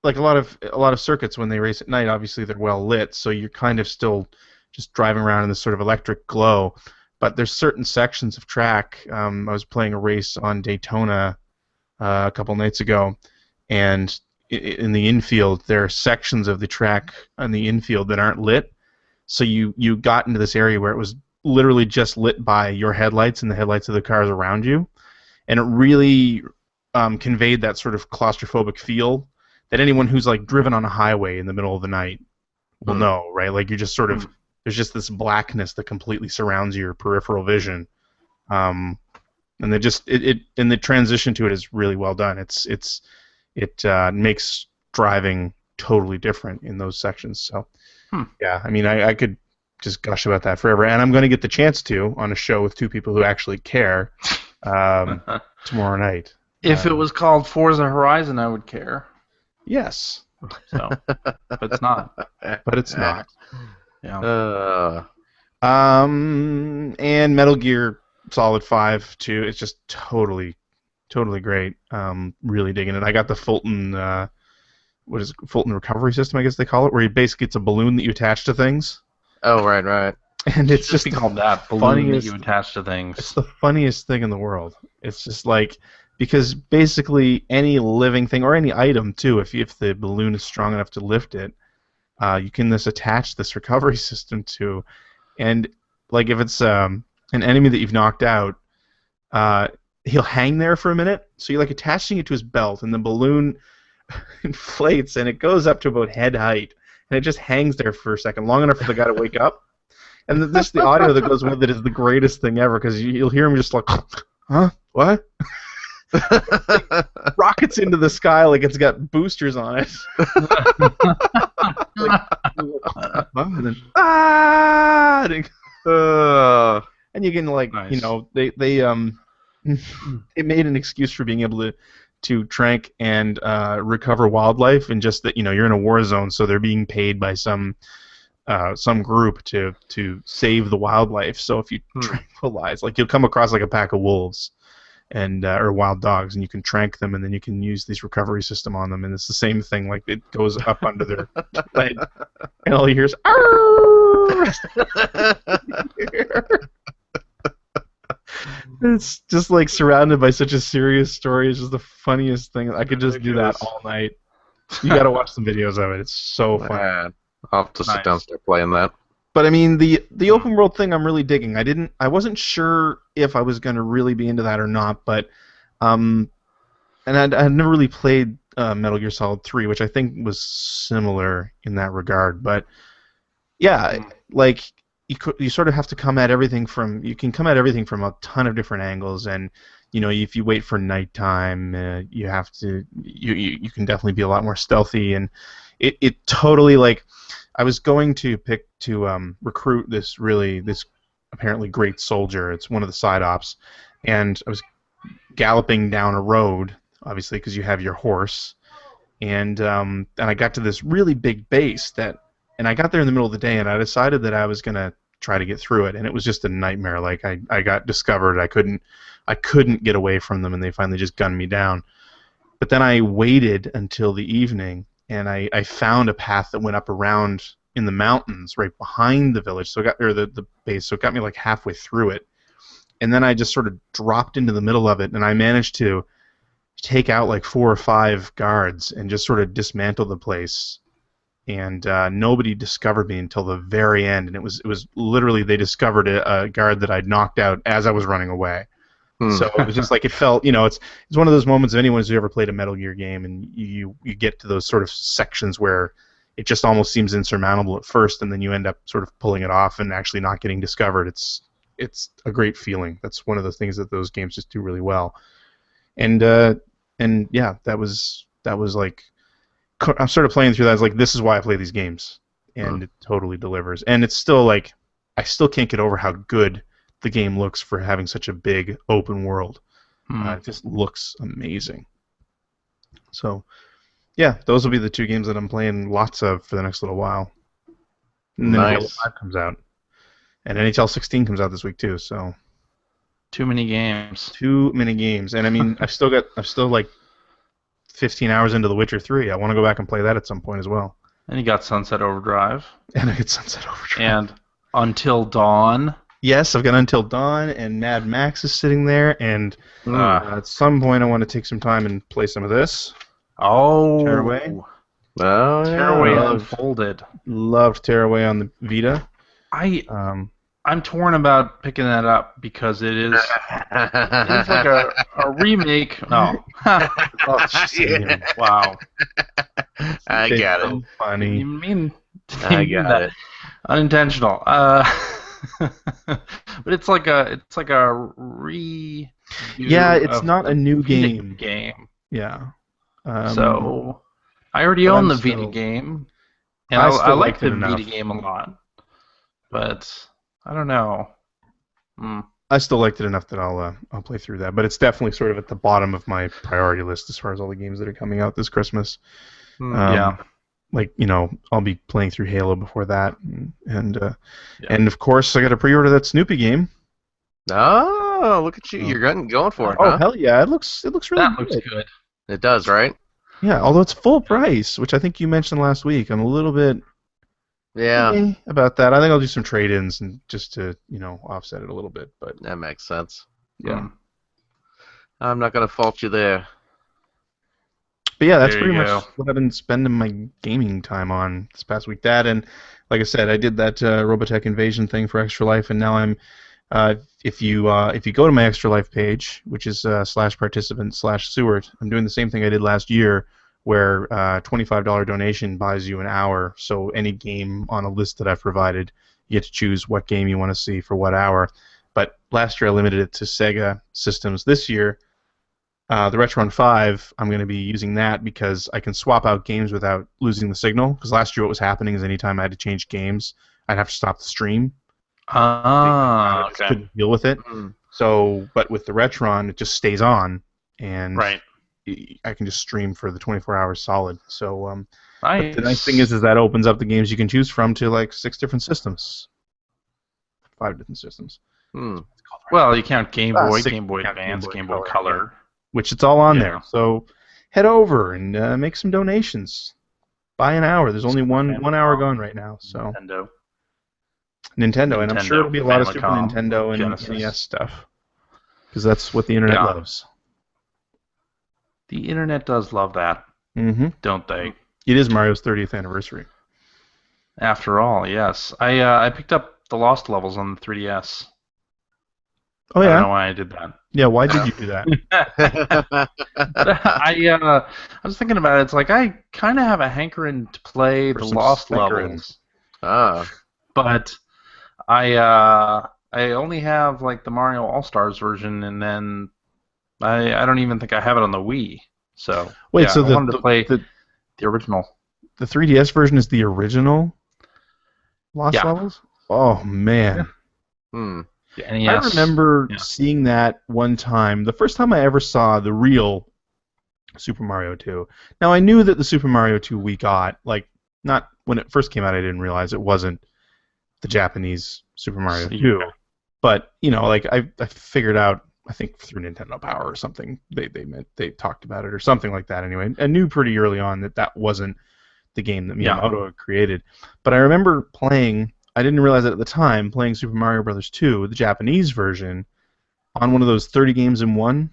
like a lot of circuits, when they race at night, obviously they're well lit, so you're kind of still just driving around in this sort of electric glow. But there's certain sections of track. I was playing a race on Daytona a couple nights ago, and in the infield, there are sections of the track on the infield that aren't lit. So you got into this area where it was literally just lit by your headlights and the headlights of the cars around you, and it really conveyed that sort of claustrophobic feel that anyone who's like driven on a highway in the middle of the night will know, right? Like you're just sort of there's just this blackness that completely surrounds your peripheral vision, and they just and the transition to it is really well done. It makes driving totally different in those sections. So yeah, I mean, I could just gush about that forever, and I'm going to get the chance to on a show with 2 people who actually care tomorrow night. If it was called Forza Horizon, I would care. Yes. So, but it's not. But it's not. Yeah. And Metal Gear Solid 5 too. It's just totally great. Really digging it. I got the Fulton Fulton recovery system, I guess they call it, where basically it's a balloon that you attach to things. Oh, right. And it's just called that balloon that you attach to things. It's the funniest thing in the world. It's just like, because basically any living thing or any item too, if the balloon is strong enough to lift it, you can just attach this recovery system to, and like if it's an enemy that you've knocked out, he'll hang there for a minute. So you're like attaching it to his belt, and the balloon inflates, and it goes up to about head height, and it just hangs there for a second, long enough for the guy to wake up. And the audio that goes with it is the greatest thing ever, because you'll hear him just like, huh? What? Rockets into the sky like it's got boosters on it. And then, and you can like, nice. You know, they made an excuse for being able to trank and recover wildlife, and just that, you know, you're in a war zone, so they're being paid by some group to save the wildlife. So if you tranquilize, like you'll come across like a pack of wolves and or wild dogs, and you can trank them, and then you can use this recovery system on them, and it's the same thing. Like it goes up under their leg, and all you hear is it's just like surrounded by such a serious story. It's just the funniest thing. I could just do that all night. You got to watch some videos of it. It's so fun. I'll have to sit down and start playing that. But I mean, the open world thing I'm really digging. I wasn't sure if I was going to really be into that or not, but and I'd never really played Metal Gear Solid 3, which I think was similar in that regard. But yeah, like you sort of have to come at everything from a ton of different angles, and you know, if you wait for nighttime, you have to you can definitely be a lot more stealthy, and it totally, like, I was going to recruit this apparently great soldier. It's one of the side ops, and I was galloping down a road, obviously because you have your horse, and I got to this really big base and I got there in the middle of the day, and I decided that I was gonna try to get through it, and it was just a nightmare. Like I got discovered, I couldn't get away from them, and they finally just gunned me down. But then I waited until the evening, and I found a path that went up around in the mountains right behind the village, so the base, so it got me like halfway through it, and then I just sort of dropped into the middle of it, and I managed to take out like 4 or 5 guards and just sort of dismantle the place. And nobody discovered me until the very end, and it was literally they discovered a guard that I'd knocked out as I was running away. So it was just like it felt, it's one of those moments of anyone who's ever played a Metal Gear game, and you get to those sort of sections where it just almost seems insurmountable at first, and then you end up sort of pulling it off and actually not getting discovered. It's a great feeling. That's one of the things that those games just do really well. And yeah, that was like. I started playing through that. I was like, this is why I play these games, and it totally delivers. And it's still like, I still can't get over how good the game looks for having such a big open world. It just looks amazing. So, yeah, those will be the 2 games that I'm playing lots of for the next little while. And then Halo 5 comes out, and NHL 16 comes out this week too. So, too many games. Too many games, and I mean, I've still like 15 hours into The Witcher 3. I want to go back and play that at some point as well. And you got Sunset Overdrive. And I get Sunset Overdrive. And Until Dawn. Yes, I've got Until Dawn, and Mad Max is sitting there, and at some point I want to take some time and play some of this. Oh. Tearaway. Oh, Tearaway Unfolded. Loved Tearaway on the Vita. I'm torn about picking that up because it is it's like a remake. Oh, yeah. Wow! I got it. Funny. You mean? I got it. Unintentional. But it's like a re. Yeah, it's not a new game. Yeah. Yeah. So I already own the Vita game, and I like the Vita game a lot, but. I don't know. I still liked it enough that I'll play through that, but it's definitely sort of at the bottom of my priority list as far as all the games that are coming out this Christmas. Yeah. Like I'll be playing through Halo before that, and of course I got to pre-order that Snoopy game. Oh, look at you! You're going for it. Oh, hell yeah! It looks really good. That looks good. It does, right? Yeah, although it's full price, which I think you mentioned last week. I'm a little bit. Yeah. About that. I think I'll do some trade-ins and just to, offset it a little bit, but that makes sense. Yeah. I'm not going to fault you there. But yeah, that's pretty much what I've been spending my gaming time on this past week. That, and like I said, I did that Robotech Invasion thing for Extra Life, and now I'm if you go to my Extra Life page, which is /participant/Seward, I'm doing the same thing I did last year, where $25 donation buys you an hour. So any game on a list that I've provided, you get to choose what game you want to see for what hour. But last year I limited it to Sega systems. This year, the Retron 5, I'm going to be using that because I can swap out games without losing the signal. Because last year what was happening is anytime I had to change games, I'd have to stop the stream. Okay. I just couldn't deal with it. So, but with the Retron, it just stays on. And right. I can just stream for the 24 hours solid. So nice. The nice thing is that opens up the games you can choose from to like 6 different systems, 5 different systems. Well, you count Game Boy, Game Boy Advance, Game Boy Color, which it's all on there. So head over and make some donations. Buy an hour. There's only one hour gone right now. So Nintendo, and I'm sure it'll be a lot of Super Nintendo and NES stuff because that's what the internet loves. The internet does love that, don't they? It is Mario's 30th anniversary. After all, yes. I picked up the Lost levels on the 3DS. Oh yeah. I don't know why I did that. Yeah, why did you do that? I was thinking about it. It's like I kind of have a hankering to play the Lost levels. But I only have like the Mario All-Stars version, and then I don't even think I have it on the Wii. So wait, so I wanted to play the original. The 3DS version is the original Lost levels? Oh man. The NES. I remember seeing that one time. The first time I ever saw the real Super Mario 2. Now, I knew that the Super Mario 2 we got, like, not when it first came out, I didn't realize it wasn't the Japanese Super Mario 2. But, like, I figured out, I think through Nintendo Power or something, they talked about it or something like that anyway. I knew pretty early on that wasn't the game that Miyamoto had created. But I remember I didn't realize it at the time, playing Super Mario Bros. 2, the Japanese version, on one of those 30 games in one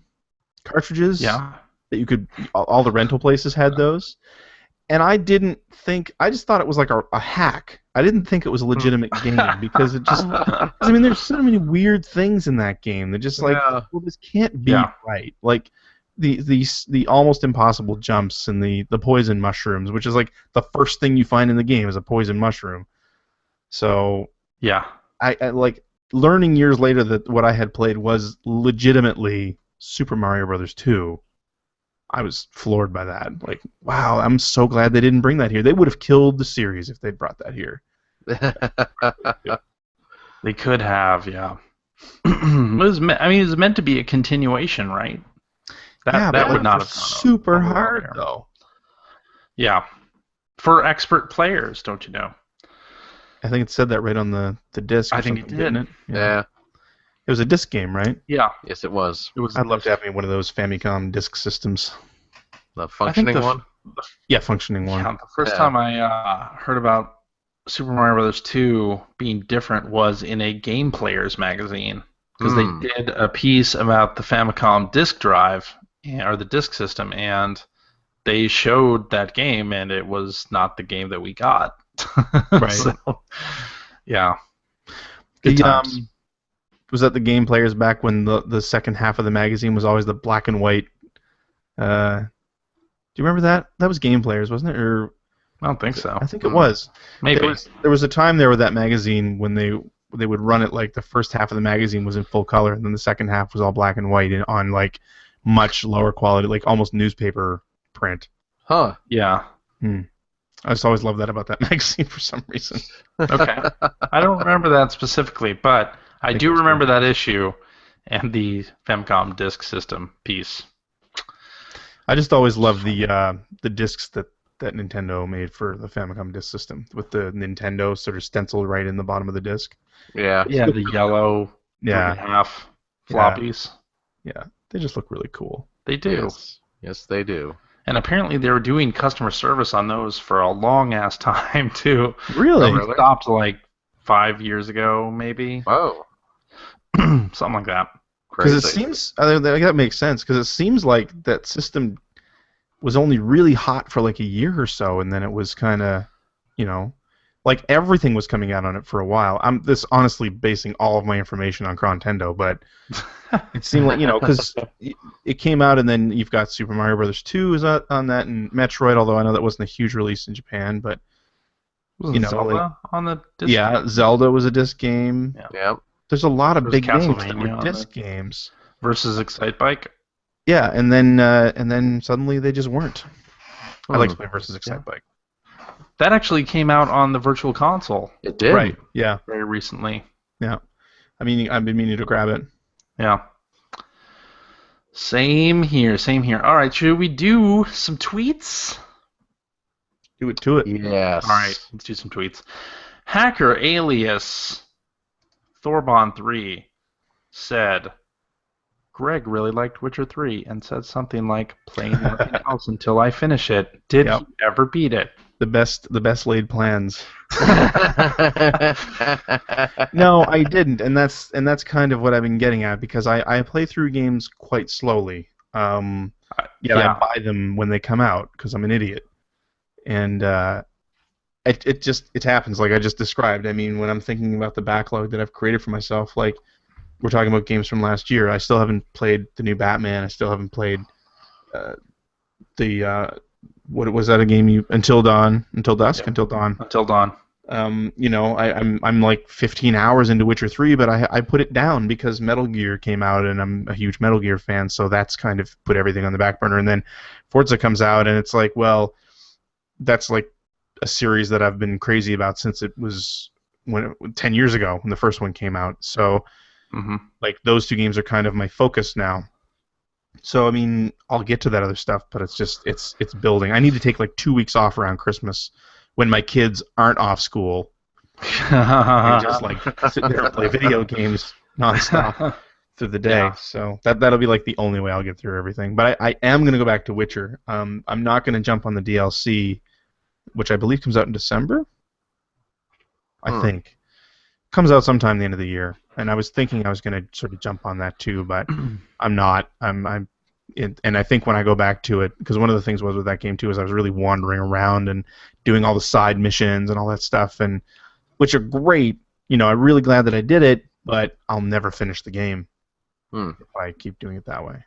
cartridges. Yeah. That you could, all the rental places had those. And I just thought it was like a hack. I didn't think it was a legitimate game because there's so many weird things in that game that just well, this can't be right. Like the almost impossible jumps and the poison mushrooms, which is like the first thing you find in the game is a poison mushroom. So I like learning years later that what I had played was legitimately Super Mario Brothers 2. I was floored by that. Like, wow, I'm so glad they didn't bring that here. They would have killed the series if they'd brought that here. They could have, yeah. It was meant to be a continuation, right? That would not have super hard though. Yeah, for expert players, don't you know? I think it said that right on the disc. I think it did. Didn't it? Yeah. It was a disc game, right? Yeah. Yes, it was. I'd love to have one of those Famicom disc systems. The functioning one? Yeah, functioning one. Yeah, the first time I heard about Super Mario Bros. 2 being different was in a Game Players magazine, because they did a piece about the Famicom disk drive, or the disk system, and they showed that game, and it was not the game that we got. Right. So, yeah. Good times. Was that the Game Players back when the second half of the magazine was always the black and white? Do you remember that? That was Game Players, wasn't it? Or I don't think so. I think it was. Maybe. There was a time there with that magazine when they would run it like the first half of the magazine was in full color, and then the second half was all black and white and on like much lower quality, like almost newspaper print. Huh. Yeah. I just always loved that about that magazine for some reason. Okay. I don't remember that specifically, but I do remember that issue and the Famicom disk system piece. I just always loved the discs that Nintendo made for the Famicom disk system with the Nintendo sort of stenciled right in the bottom of the disc. Yeah. Yeah, the yellow half floppies. Yeah, they just look really cool. They do. Yes, they do. And apparently they were doing customer service on those for a long-ass time, too. Really? They stopped like 5 years ago, maybe. Oh. Something like that. Because it seems, that makes sense, because it seems like that system was only really hot for like a year or so, and then it was kind of, like everything was coming out on it for a while. I'm honestly basing all of my information on Nintendo, but it seemed like, because it came out, and then you've got Super Mario Bros. 2 is on that, and Metroid, although I know that wasn't a huge release in Japan, but Zelda on the disc? Yeah, Zelda was a disc game. Yeah. There's a lot of big games that were disc games. Versus Excitebike. Yeah, and then suddenly they just weren't. I like to play Versus Excitebike. That actually came out on the Virtual Console. It did. Right. Yeah. Very recently. Yeah. I've been meaning to grab it. Yeah. Same here. All right, should we do some tweets? Do it to it. Yes. All right, let's do some tweets. Hacker alias Thorbon3 said, Greg really liked Witcher 3 and said something like, playing nothing else until I finish it. Did he ever beat it? The best laid plans. No, I didn't, and that's kind of what I've been getting at, because I play through games quite slowly. I buy them when they come out because I'm an idiot, and it happens like I just described. I mean, when I'm thinking about the backlog that I've created for myself, like we're talking about games from last year, I still haven't played the new Batman. I still haven't played what was that a game Until Dawn? Until Dusk? Yeah. Until Dawn. Until Dawn. I'm like 15 hours into Witcher 3, but I put it down because Metal Gear came out, and I'm a huge Metal Gear fan, so that's kind of put everything on the back burner. And then Forza comes out, and it's like, well, that's like a series that I've been crazy about since it was 10 years ago when the first one came out. So, like, those two games are kind of my focus now. So I mean, I'll get to that other stuff, but it's building. I need to take like 2 weeks off around Christmas when my kids aren't off school and just like sit there and play video games nonstop through the day. Yeah. So that'll be like the only way I'll get through everything. But I am gonna go back to Witcher. I'm not gonna jump on the DLC, which I believe comes out in December. I think comes out sometime the end of the year. And I was thinking I was gonna sort of jump on that too, but I'm not. And I think when I go back to it, because one of the things was with that game too is I was really wandering around and doing all the side missions and all that stuff, and which are great. You know, I'm really glad that I did it, but I'll never finish the game if I keep doing it that way.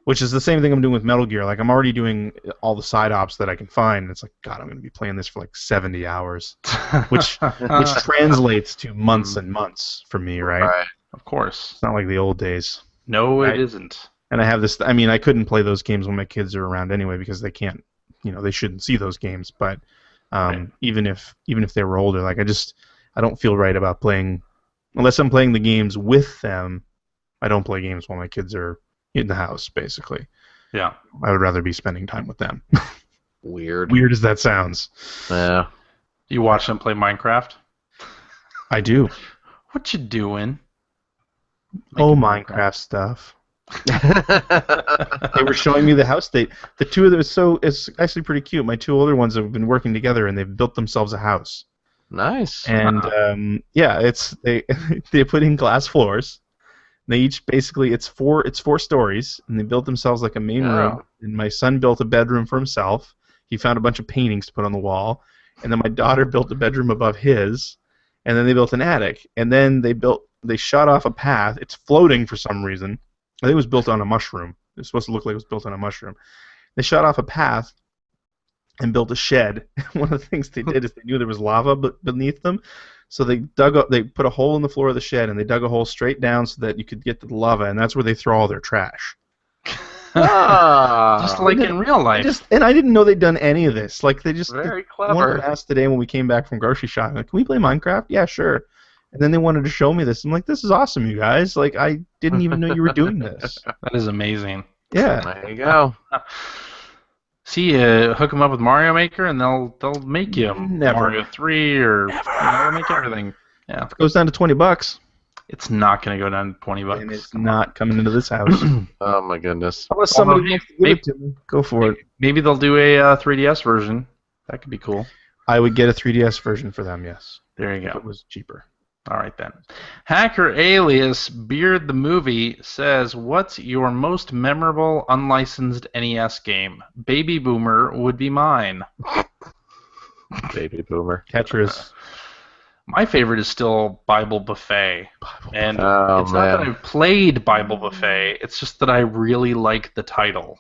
Which is the same thing I'm doing with Metal Gear. Like, I'm already doing all the side ops that I can find, and it's like, God, I'm going to be playing this for like 70 hours, which translates to months and months for me, right? Right. Of course. It's not like the old days. No, it isn't. And I have this. I mean, I couldn't play those games when my kids are around anyway because they can't. You know, they shouldn't see those games. But even if they were older, like I don't feel right about playing unless I'm playing the games with them. I don't play games while my kids are in the house, basically. Yeah. I would rather be spending time with them. Weird. Weird as that sounds. Yeah. You watch them play Minecraft? I do. What you doing? Minecraft stuff. They were showing me the house. The two of them, it's actually pretty cute. My two older ones have been working together and they've built themselves a house. Nice. And they put in glass floors. They each basically it's four stories, and they built themselves like a main room. And my son built a bedroom for himself. He found a bunch of paintings to put on the wall, and then my daughter built a bedroom above his, and then they built an attic. And then they shot off a path. It's floating for some reason. I think it was built on a mushroom. It's supposed to look like it was built on a mushroom. They shot off a path and built a shed. One of the things they did is they knew there was lava beneath them. So they put a hole in the floor of the shed, and they dug a hole straight down so that you could get to the lava, and that's where they throw all their trash. Just like in real life. And I didn't know they'd done any of this. Like, they just very clever. One of them asked today when we came back from grocery shopping, like, can we play Minecraft? Yeah, sure. And then they wanted to show me this. I'm like, this is awesome, you guys. Like, I didn't even know you were doing this. That is amazing. Yeah. There you go. See, hook them up with Mario Maker, and they'll make you Mario 3 or they'll make everything. Yeah. If it goes down to $20, it's not going to go down to $20. And it's not coming into this house. Oh my goodness. Unless somebody wants to give it to me, go for it. Maybe they'll do a 3DS version. That could be cool. I would get a 3DS version for them, yes. There you go. If it was cheaper. All right, then. Hacker alias Beard the Movie says, what's your most memorable unlicensed NES game? Baby Boomer would be mine. Baby Boomer. Tetris. My favorite is still Bible Buffet. And it's not that I've played Bible Buffet, it's just that I really like the title.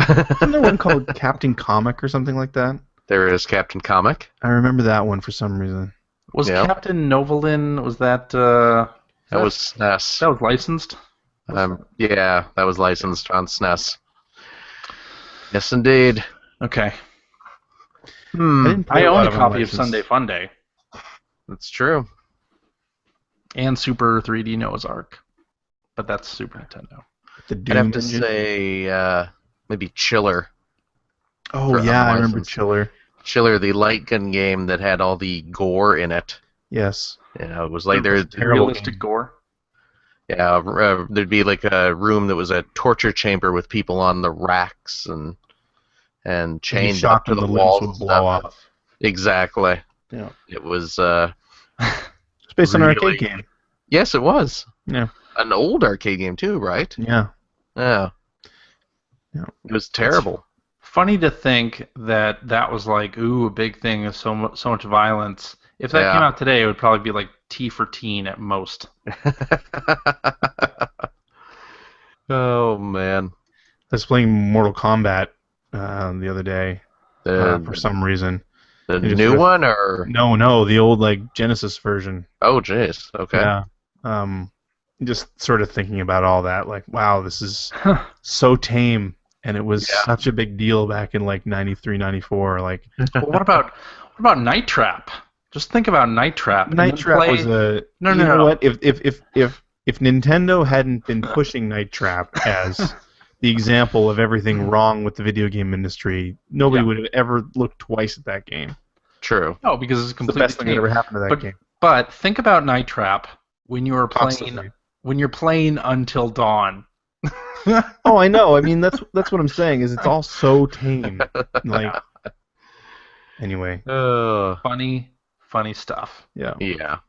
Isn't there one called Captain Comic or something like that? There is Captain Comic. I remember that one for some reason. Was Captain Novolin, was that... that was SNES. That was licensed? Yeah, that was licensed on SNES. Yes, indeed. Okay. I own a copy of Sunday Funday. That's true. And Super 3D Noah's Ark. But that's Super Nintendo. I'd have to say maybe Chiller. Oh, yeah, I remember Chiller. Chiller, the light gun game that had all the gore in it. Yes. Yeah, it was like there's realistic gore. Yeah, there'd be like a room that was a torture chamber with people on the racks and chained up to the walls. Would blow off. Exactly. Yeah. It was. It's based on an arcade game. Yes, it was. Yeah. An old arcade game too, right? Yeah. Yeah. Yeah. It was terrible. Funny to think that was like, ooh, a big thing is so much violence. If that came out today, it would probably be like T for teen at most. Oh, man. I was playing Mortal Kombat the other day for some reason. The new one, or? No, the old like Genesis version. Oh, jeez. Okay. Yeah. Just sort of thinking about all that, like, wow, this is so tame. And it was such a big deal back in like 93, 94. Like, well, what about Night Trap? Just think about Night Trap. Night Trap was a no. What? If Nintendo hadn't been pushing Night Trap as the example of everything wrong with the video game industry, nobody would have ever looked twice at that game. True. No, because it's completely the best thing that ever happened to that game. But think about Night Trap when you were playing Until Dawn. Oh, I know. I mean, that's what I'm saying. Is it's all so tame. Like, anyway. Funny stuff. Yeah. Yeah.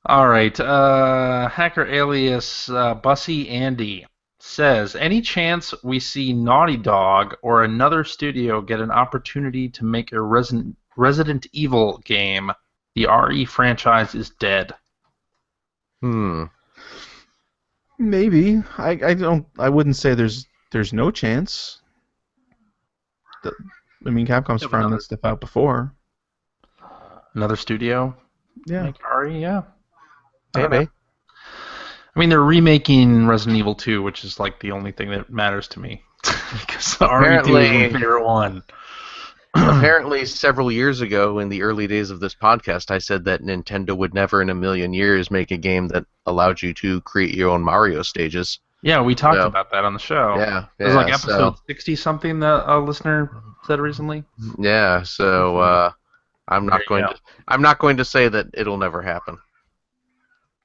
All right. Hacker alias Bussy Andy says, any chance we see Naughty Dog or another studio get an opportunity to make a Resident Evil game? The RE franchise is dead. Maybe. I wouldn't say there's no chance. I mean, Capcom's thrown that stuff out before. Another studio? Yeah. Make RE, yeah. Maybe. I mean, they're remaking Resident Evil 2, which is like the only thing that matters to me. Because RE2 is my favorite one. Apparently, several years ago, in the early days of this podcast, I said that Nintendo would never in a million years make a game that allowed you to create your own Mario stages. Yeah, we talked about that on the show. Yeah. It was like episode 60-something that a listener said recently. Yeah, so I'm not going to say that it'll never happen.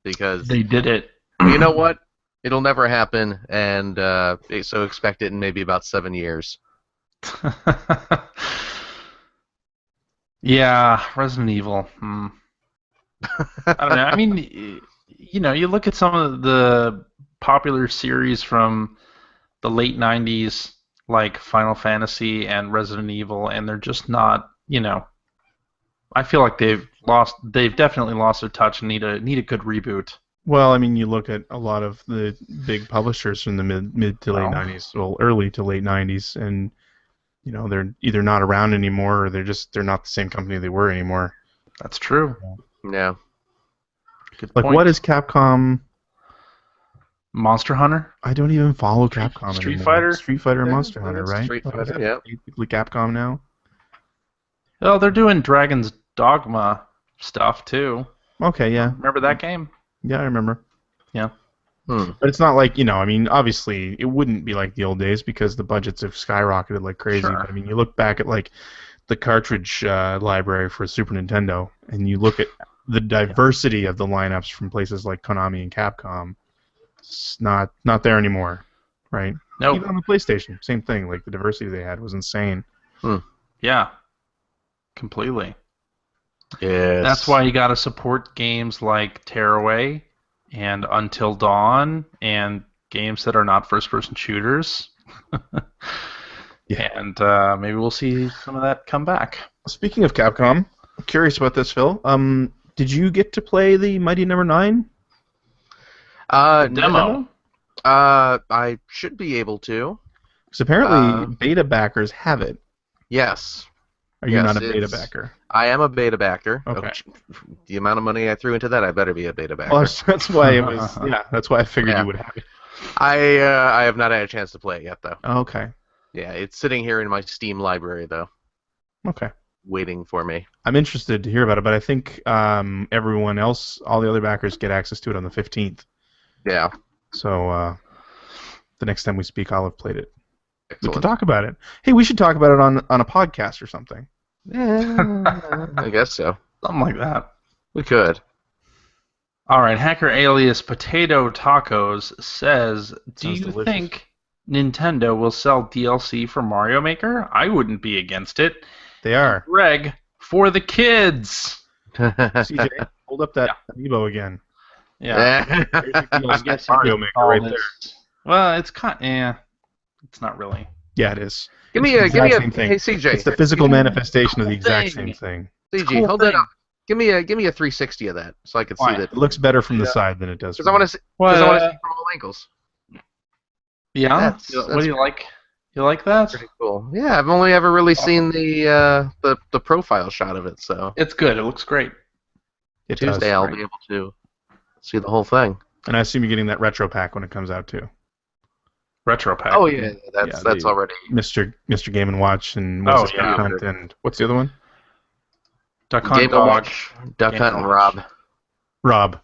Because they did it. You know what? It'll never happen, and so expect it in maybe about 7 years. Yeah, Resident Evil. I don't know. I mean, you look at some of the popular series from the late 90s, like Final Fantasy and Resident Evil, and they're just not, I feel like they've definitely lost their touch and need a good reboot. Well, I mean, you look at a lot of the big publishers from the mid to late 90s, well, early to late 90s, and they're either not around anymore or they're not the same company they were anymore. That's true. Yeah. Good point. Like, what is Capcom? Monster Hunter? I don't even follow Capcom Street anymore. Fighter? Street Fighter and Monster Hunter, right? Street Fighter, yeah. Basically Capcom now. Oh, they're doing Dragon's Dogma stuff too. Okay, yeah. Remember that game? Yeah, I remember. Yeah. But it's not like, I mean, obviously, it wouldn't be like the old days because the budgets have skyrocketed like crazy. Sure. But, I mean, you look back at, like, the cartridge library for Super Nintendo, and you look at the diversity of the lineups from places like Konami and Capcom. It's not there anymore, right? Nope. Even on the PlayStation, same thing. Like, the diversity they had was insane. Yeah. Completely. Yes. That's why you gotta support games like Tearaway and Until Dawn and games that are not first-person shooters. Yeah. And maybe we'll see some of that come back. Speaking of Capcom, I'm curious about this, Phil. Did you get to play the Mighty No. 9? Demo? I should be able to. Because apparently beta backers have it. Yes. Are you not a beta backer? I am a beta backer. Okay. The amount of money I threw into that, I better be a beta backer. Well, that's why it was. Yeah, that's why I figured you would have it. I have not had a chance to play it yet, though. Okay. Yeah, it's sitting here in my Steam library, though. Okay. Waiting for me. I'm interested to hear about it, but I think everyone else, all the other backers, get access to it on the 15th. Yeah. So the next time we speak, I'll have played it. Excellent. We can talk about it. Hey, we should talk about it on a podcast or something. Yeah, I guess so. Something like that. We could. All right, Hacker Alias Potato Tacos says, do you think Nintendo will sell DLC for Mario Maker? I wouldn't be against it. They are. Greg, for the kids. CJ, hold up that amiibo again. Yeah. I guess Mario Maker right there. Well, it's it's not really. Yeah, it is. Give me a hey CJ. It's the physical manifestation of the exact same thing. CJ, hold that up. Give me a 360 of that so I can see that. It looks better from the side than it does. Because I want to see from all angles. Yeah. What do you like? You like that? Pretty cool. Yeah, I've only ever really seen the profile shot of it, so it's good. It looks great. Tuesday I'll be able to see the whole thing. And I assume you're getting that retro pack when it comes out too. Retro pack. Oh yeah, that's already Mr. Game and Watch and Duck Hunt and what's the other one? Duck Hunt, Game and Watch, Duck Hunt, and Rob. Rob.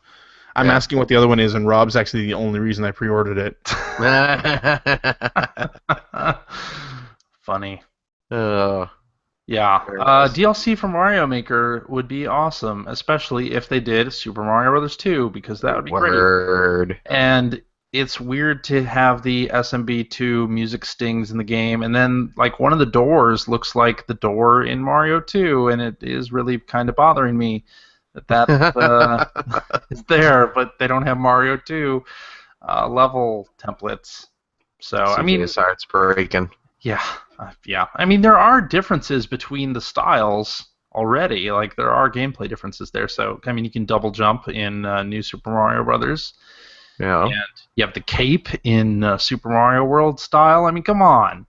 I'm asking what the other one is, and Rob's actually the only reason I pre-ordered it. Funny. Yeah. Nice. DLC for Mario Maker would be awesome, especially if they did Super Mario Bros. 2, because that would be great. And it's weird to have the SMB2 music stings in the game, and then like one of the doors looks like the door in Mario 2, and it is really kind of bothering me that is there, but they don't have Mario 2 level templates. So I mean, starts breaking. Yeah. I mean, there are differences between the styles already. Like there are gameplay differences there. So I mean, you can double jump in New Super Mario Brothers. Yeah. And you have the cape in Super Mario World style. I mean, come on.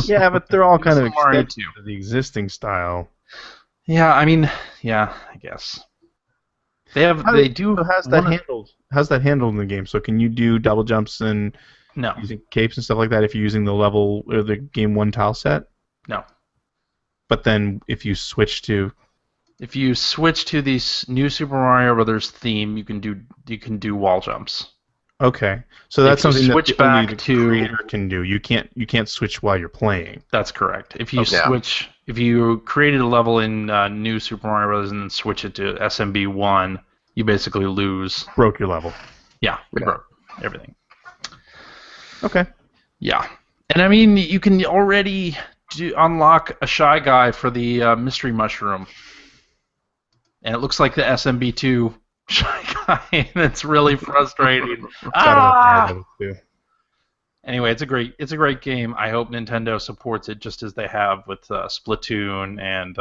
Yeah, but they're all kind of extended to the existing style. Yeah, I mean, yeah, I guess. They do. So how's that handled? How's that handled in the game? So can you do double jumps and using capes and stuff like that if you're using the level or the game 1 tile set? No. But then if you switch to the New Super Mario Brothers theme, you can do wall jumps. Okay, so that's something that only the creator can do. You can't switch while you're playing. That's correct. If you if you created a level in New Super Mario Bros. And then switch it to SMB1, you basically lose. Broke your level. Yeah, you broke everything. Okay. Yeah, and I mean you can already unlock a Shy Guy for the Mystery Mushroom, and it looks like the SMB2 Shy Guy, and it's really frustrating. Anyway, it's a great game. I hope Nintendo supports it just as they have with Splatoon and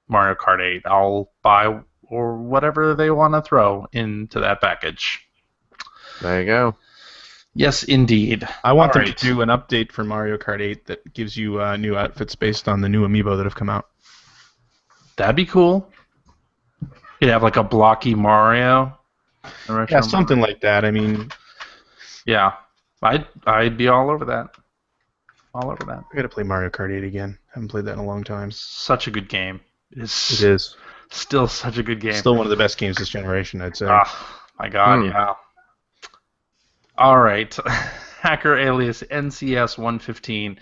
Mario Kart 8. I'll buy or whatever they want to throw into that package. There you go. Yes, indeed. I want them to do an update for Mario Kart 8 that gives you new outfits based on the new amiibo that have come out. That'd be cool. You'd have like a blocky Mario. Yeah, something like that. I mean, yeah, I'd be all over that. All over that. I gotta play Mario Kart 8 again. Haven't played that in a long time. Such a good game. It is. Still such a good game. Still one of the best games this generation, I'd say. Oh, my God, yeah. All right. Hacker alias NCS115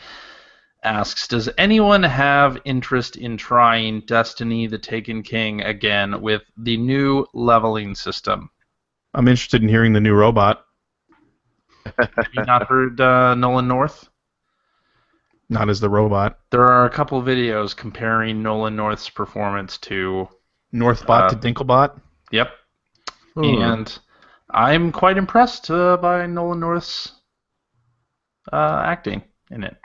asks, does anyone have interest in trying Destiny the Taken King again with the new leveling system? I'm interested in hearing the new robot. Have you not heard Nolan North? Not as the robot. There are a couple of videos comparing Nolan North's performance to... Northbot to Dinklebot? Yep. And I'm quite impressed by Nolan North's acting in it.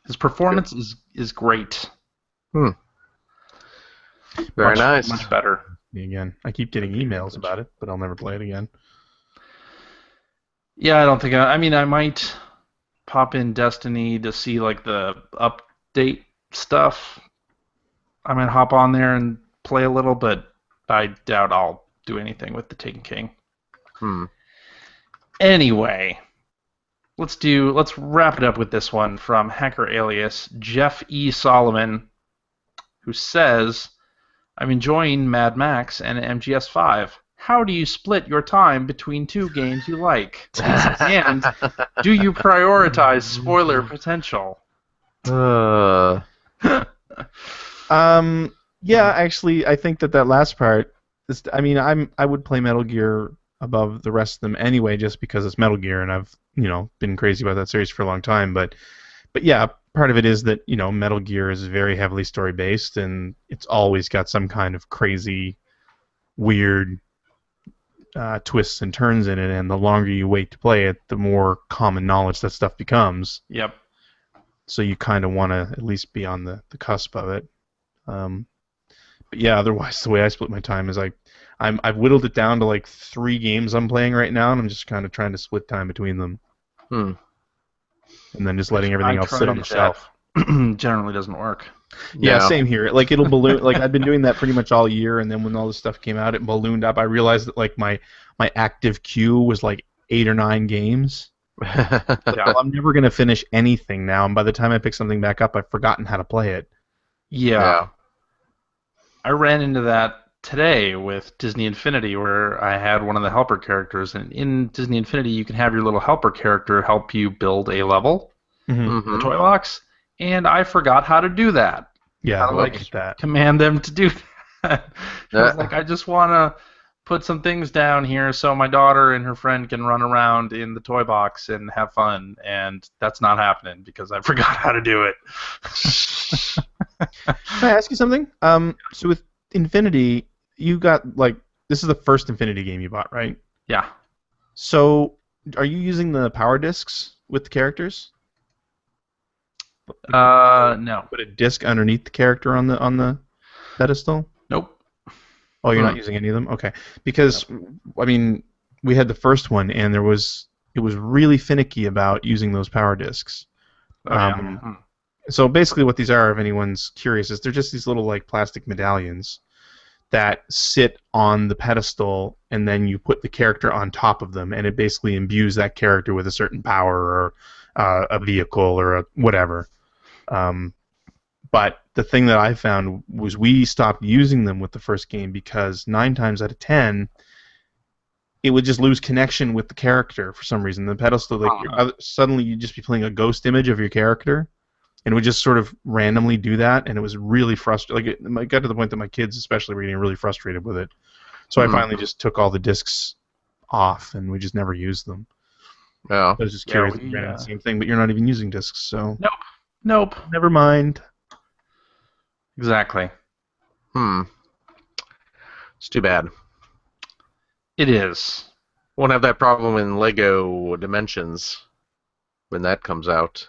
His performance is great. Very nice. Much better. Again, I keep getting emails about it, but I'll never play it again. Yeah, I don't think I mean, I might pop in Destiny to see like the update stuff. I might hop on there and play a little, but I doubt I'll do anything with the Taken King. Anyway, let's wrap it up with this one from hacker alias Jeff E. Solomon, who says, I'm enjoying Mad Max and MGS5. How do you split your time between two games you like? And do you prioritize spoiler potential? Yeah, actually, I think that last part. I mean, I would play Metal Gear above the rest of them anyway, just because it's Metal Gear, and I've been crazy about that series for a long time. But yeah, part of it is that Metal Gear is very heavily story based, and it's always got some kind of crazy, weird twists and turns in it. And the longer you wait to play it, the more common knowledge that stuff becomes. Yep. So you kind of want to at least be on the cusp of it. But yeah, otherwise the way I split my time is I've whittled it down to like 3 games I'm playing right now, and I'm just kind of trying to split time between them. And then just letting everything else sit on the shelf. Generally doesn't work. Yeah, same here. Like it'll balloon. Like I've been doing that pretty much all year, and then when all this stuff came out, it ballooned up. I realized that like my active queue was like 8 or 9 games. Well, I'm never gonna finish anything now, and by the time I pick something back up, I've forgotten how to play it. Yeah. I ran into that today with Disney Infinity, where I had one of the helper characters, and in Disney Infinity, you can have your little helper character help you build a level in the toy box, and I forgot how to do that. Yeah, how to command them to do that. I was like, I just want to put some things down here so my daughter and her friend can run around in the toy box and have fun, and that's not happening because I forgot how to do it. Can I ask you something? So with Infinity, you got this is the first Infinity game you bought, right? Yeah. So are you using the power discs with the characters? No. Put a disc underneath the character on the pedestal? Nope. Oh, you're not using any of them? Okay. Because, I mean, we had the first one, and it was really finicky about using those power discs. So basically what these are, if anyone's curious, is they're just these little plastic medallions that sit on the pedestal, and then you put the character on top of them, and it basically imbues that character with a certain power or a vehicle or whatever. But the thing that I found was we stopped using them with the first game because 9 times out of 10, it would just lose connection with the character for some reason. The pedestal, suddenly you'd just be playing a ghost image of your character, and it would just sort of randomly do that, and it was really frustrating. It got to the point that my kids especially were getting really frustrated with it. So I finally just took all the discs off, and we just never used them. Yeah. I was just curious if you ran the same thing, but you're not even using discs, so... Nope. Never mind. Exactly. It's too bad. It is. Won't have that problem in Lego Dimensions when that comes out.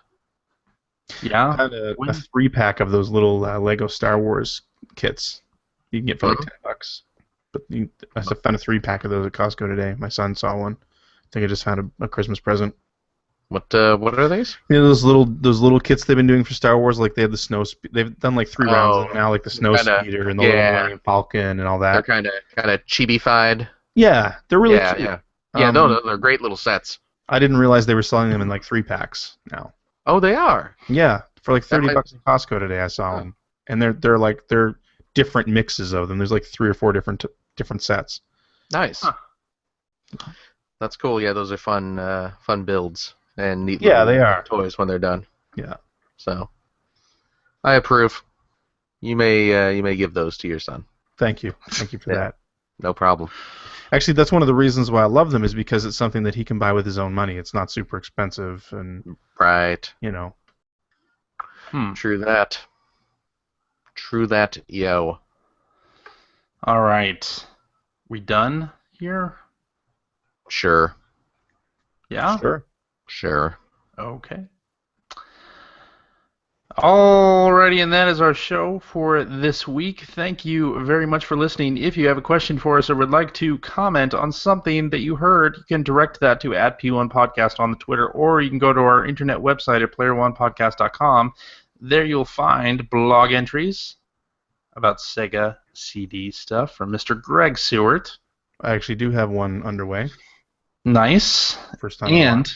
Yeah. I had a 3-pack of those little Lego Star Wars kits. You can get for like $10. But I found a 3-pack of those at Costco today. My son saw one. I think I just found a Christmas present. What are these? You know those little kits they've been doing for Star Wars, like they have the they've done like 3 rounds of them now, like the snow speeder and the little Millennium Falcon and all that. They're kind of chibi-fied. Yeah, they're really cute. Yeah, no, they're great little sets. I didn't realize they were selling them in like 3-packs now. Oh, they are. Yeah, for like $30 at Costco today I saw them, and they're different mixes of them. There's like 3 or 4 different sets. Nice. Huh. That's cool. Yeah, those are fun builds. And neat they are toys when they're done. Yeah. So, I approve. You may give those to your son. Thank you for that. No problem. Actually, that's one of the reasons why I love them is because it's something that he can buy with his own money. It's not super expensive and right. You know. True that. Yo. All right. We done here? Sure. Yeah. Sure. Okay. Alrighty, and that is our show for this week. Thank you very much for listening. If you have a question for us or would like to comment on something that you heard, you can direct that to @P1Podcast on the Twitter, or you can go to our internet website at player1podcast.com. There you'll find blog entries about Sega CD stuff from Mr. Greg Seward. I actually do have one underway. Nice. First time. And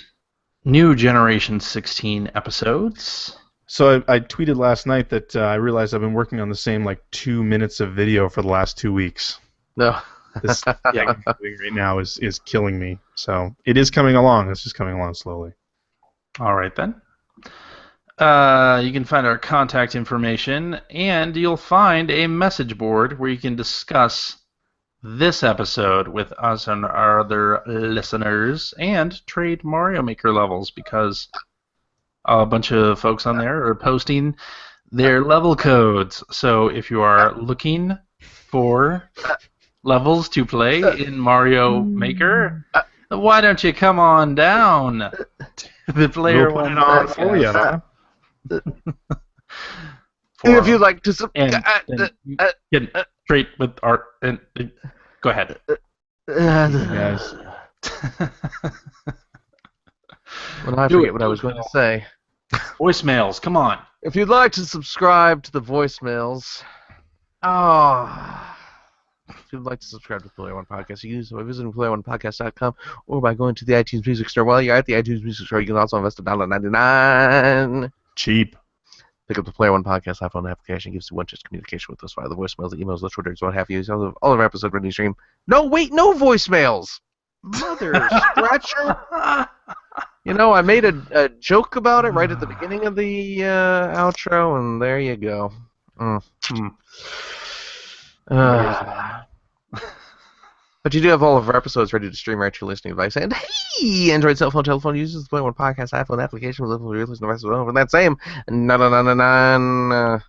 new Generation 16 episodes. So I tweeted last night that I realized I've been working on the same 2 minutes of video for the last 2 weeks. No. This thing I'm doing right now is killing me. So it is coming along. It's just coming along slowly. All right then. You can find our contact information, and you'll find a message board where you can discuss this episode with us and our other listeners and trade Mario Maker levels, because a bunch of folks on there are posting their level codes. So if you are looking for levels to play in Mario Maker, why don't you come on down to the Player One podcast for you, huh? If you'd like to get straight with art and go ahead. Guys. Well, I forget what I was going to say. Voicemails, come on. If you'd like to subscribe to the voicemails, if you'd like to subscribe to the Player One Podcast, you can do so by visiting player1podcast.com or by going to the iTunes Music Store. While you're at the iTunes Music Store, you can also invest $1.99. Cheap. Pick up the Player One Podcast iPhone application. Gives you one just communication with us via the voicemails, the emails, the Twitters, what have you. All of our episodes ready to stream. No, wait, no voicemails! Mother scratcher! I made a joke about it right at the beginning of the outro, and there you go. But you do have all of our episodes ready to stream right to your listening device. And hey, Android cell phone, telephone users, the Player One Podcast iPhone application with listening devices for that same.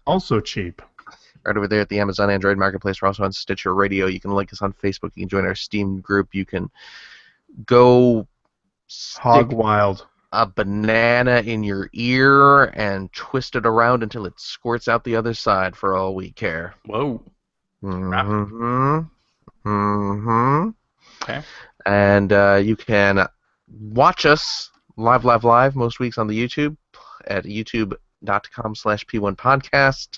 Also cheap. Right over there at the Amazon Android Marketplace. We're also on Stitcher Radio. You can like us on Facebook. You can join our Steam group. You can go hog wild a banana in your ear and twist it around until it squirts out the other side for all we care. Whoa. Okay. And you can watch us live most weeks on the YouTube at youtube.com/P1podcast.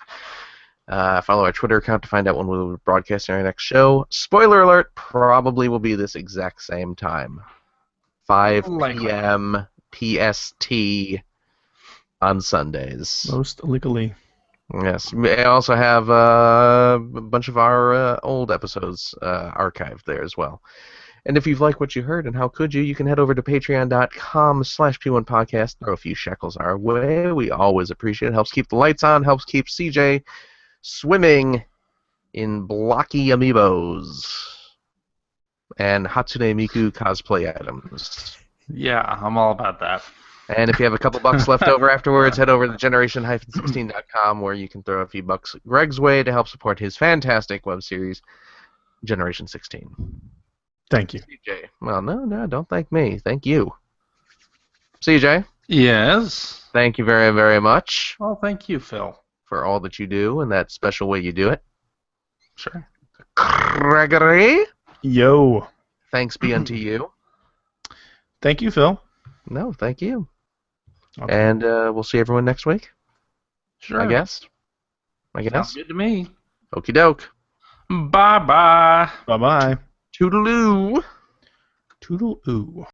Follow our Twitter account to find out when we'll be broadcasting our next show. Spoiler alert, probably will be this exact same time. 5 p.m. PST on Sundays. Most legally. Yes. We also have a bunch of our old episodes archived there as well. And if you've liked what you heard, and how could you can head over to patreon.com/P1podcast. Throw a few shekels our way. We always appreciate it. Helps keep the lights on. Helps keep CJ swimming in blocky amiibos and Hatsune Miku cosplay items. Yeah, I'm all about that. And if you have a couple bucks left over afterwards, head over to generation-16.com where you can throw a few bucks Greg's way to help support his fantastic web series, Generation 16. Thank you. CJ. Well, no, don't thank me. Thank you. CJ? Yes? Thank you very, very much. Well, thank you, Phil. For all that you do and that special way you do it. Sure. Gregory? Yo. Thanks be unto you. Thank you, Phil. No, thank you. Okay. And we'll see everyone next week. Sure. I guess. Sounds good to me. Okie doke. Bye-bye. Bye-bye. Toodaloo. Toodle-oo.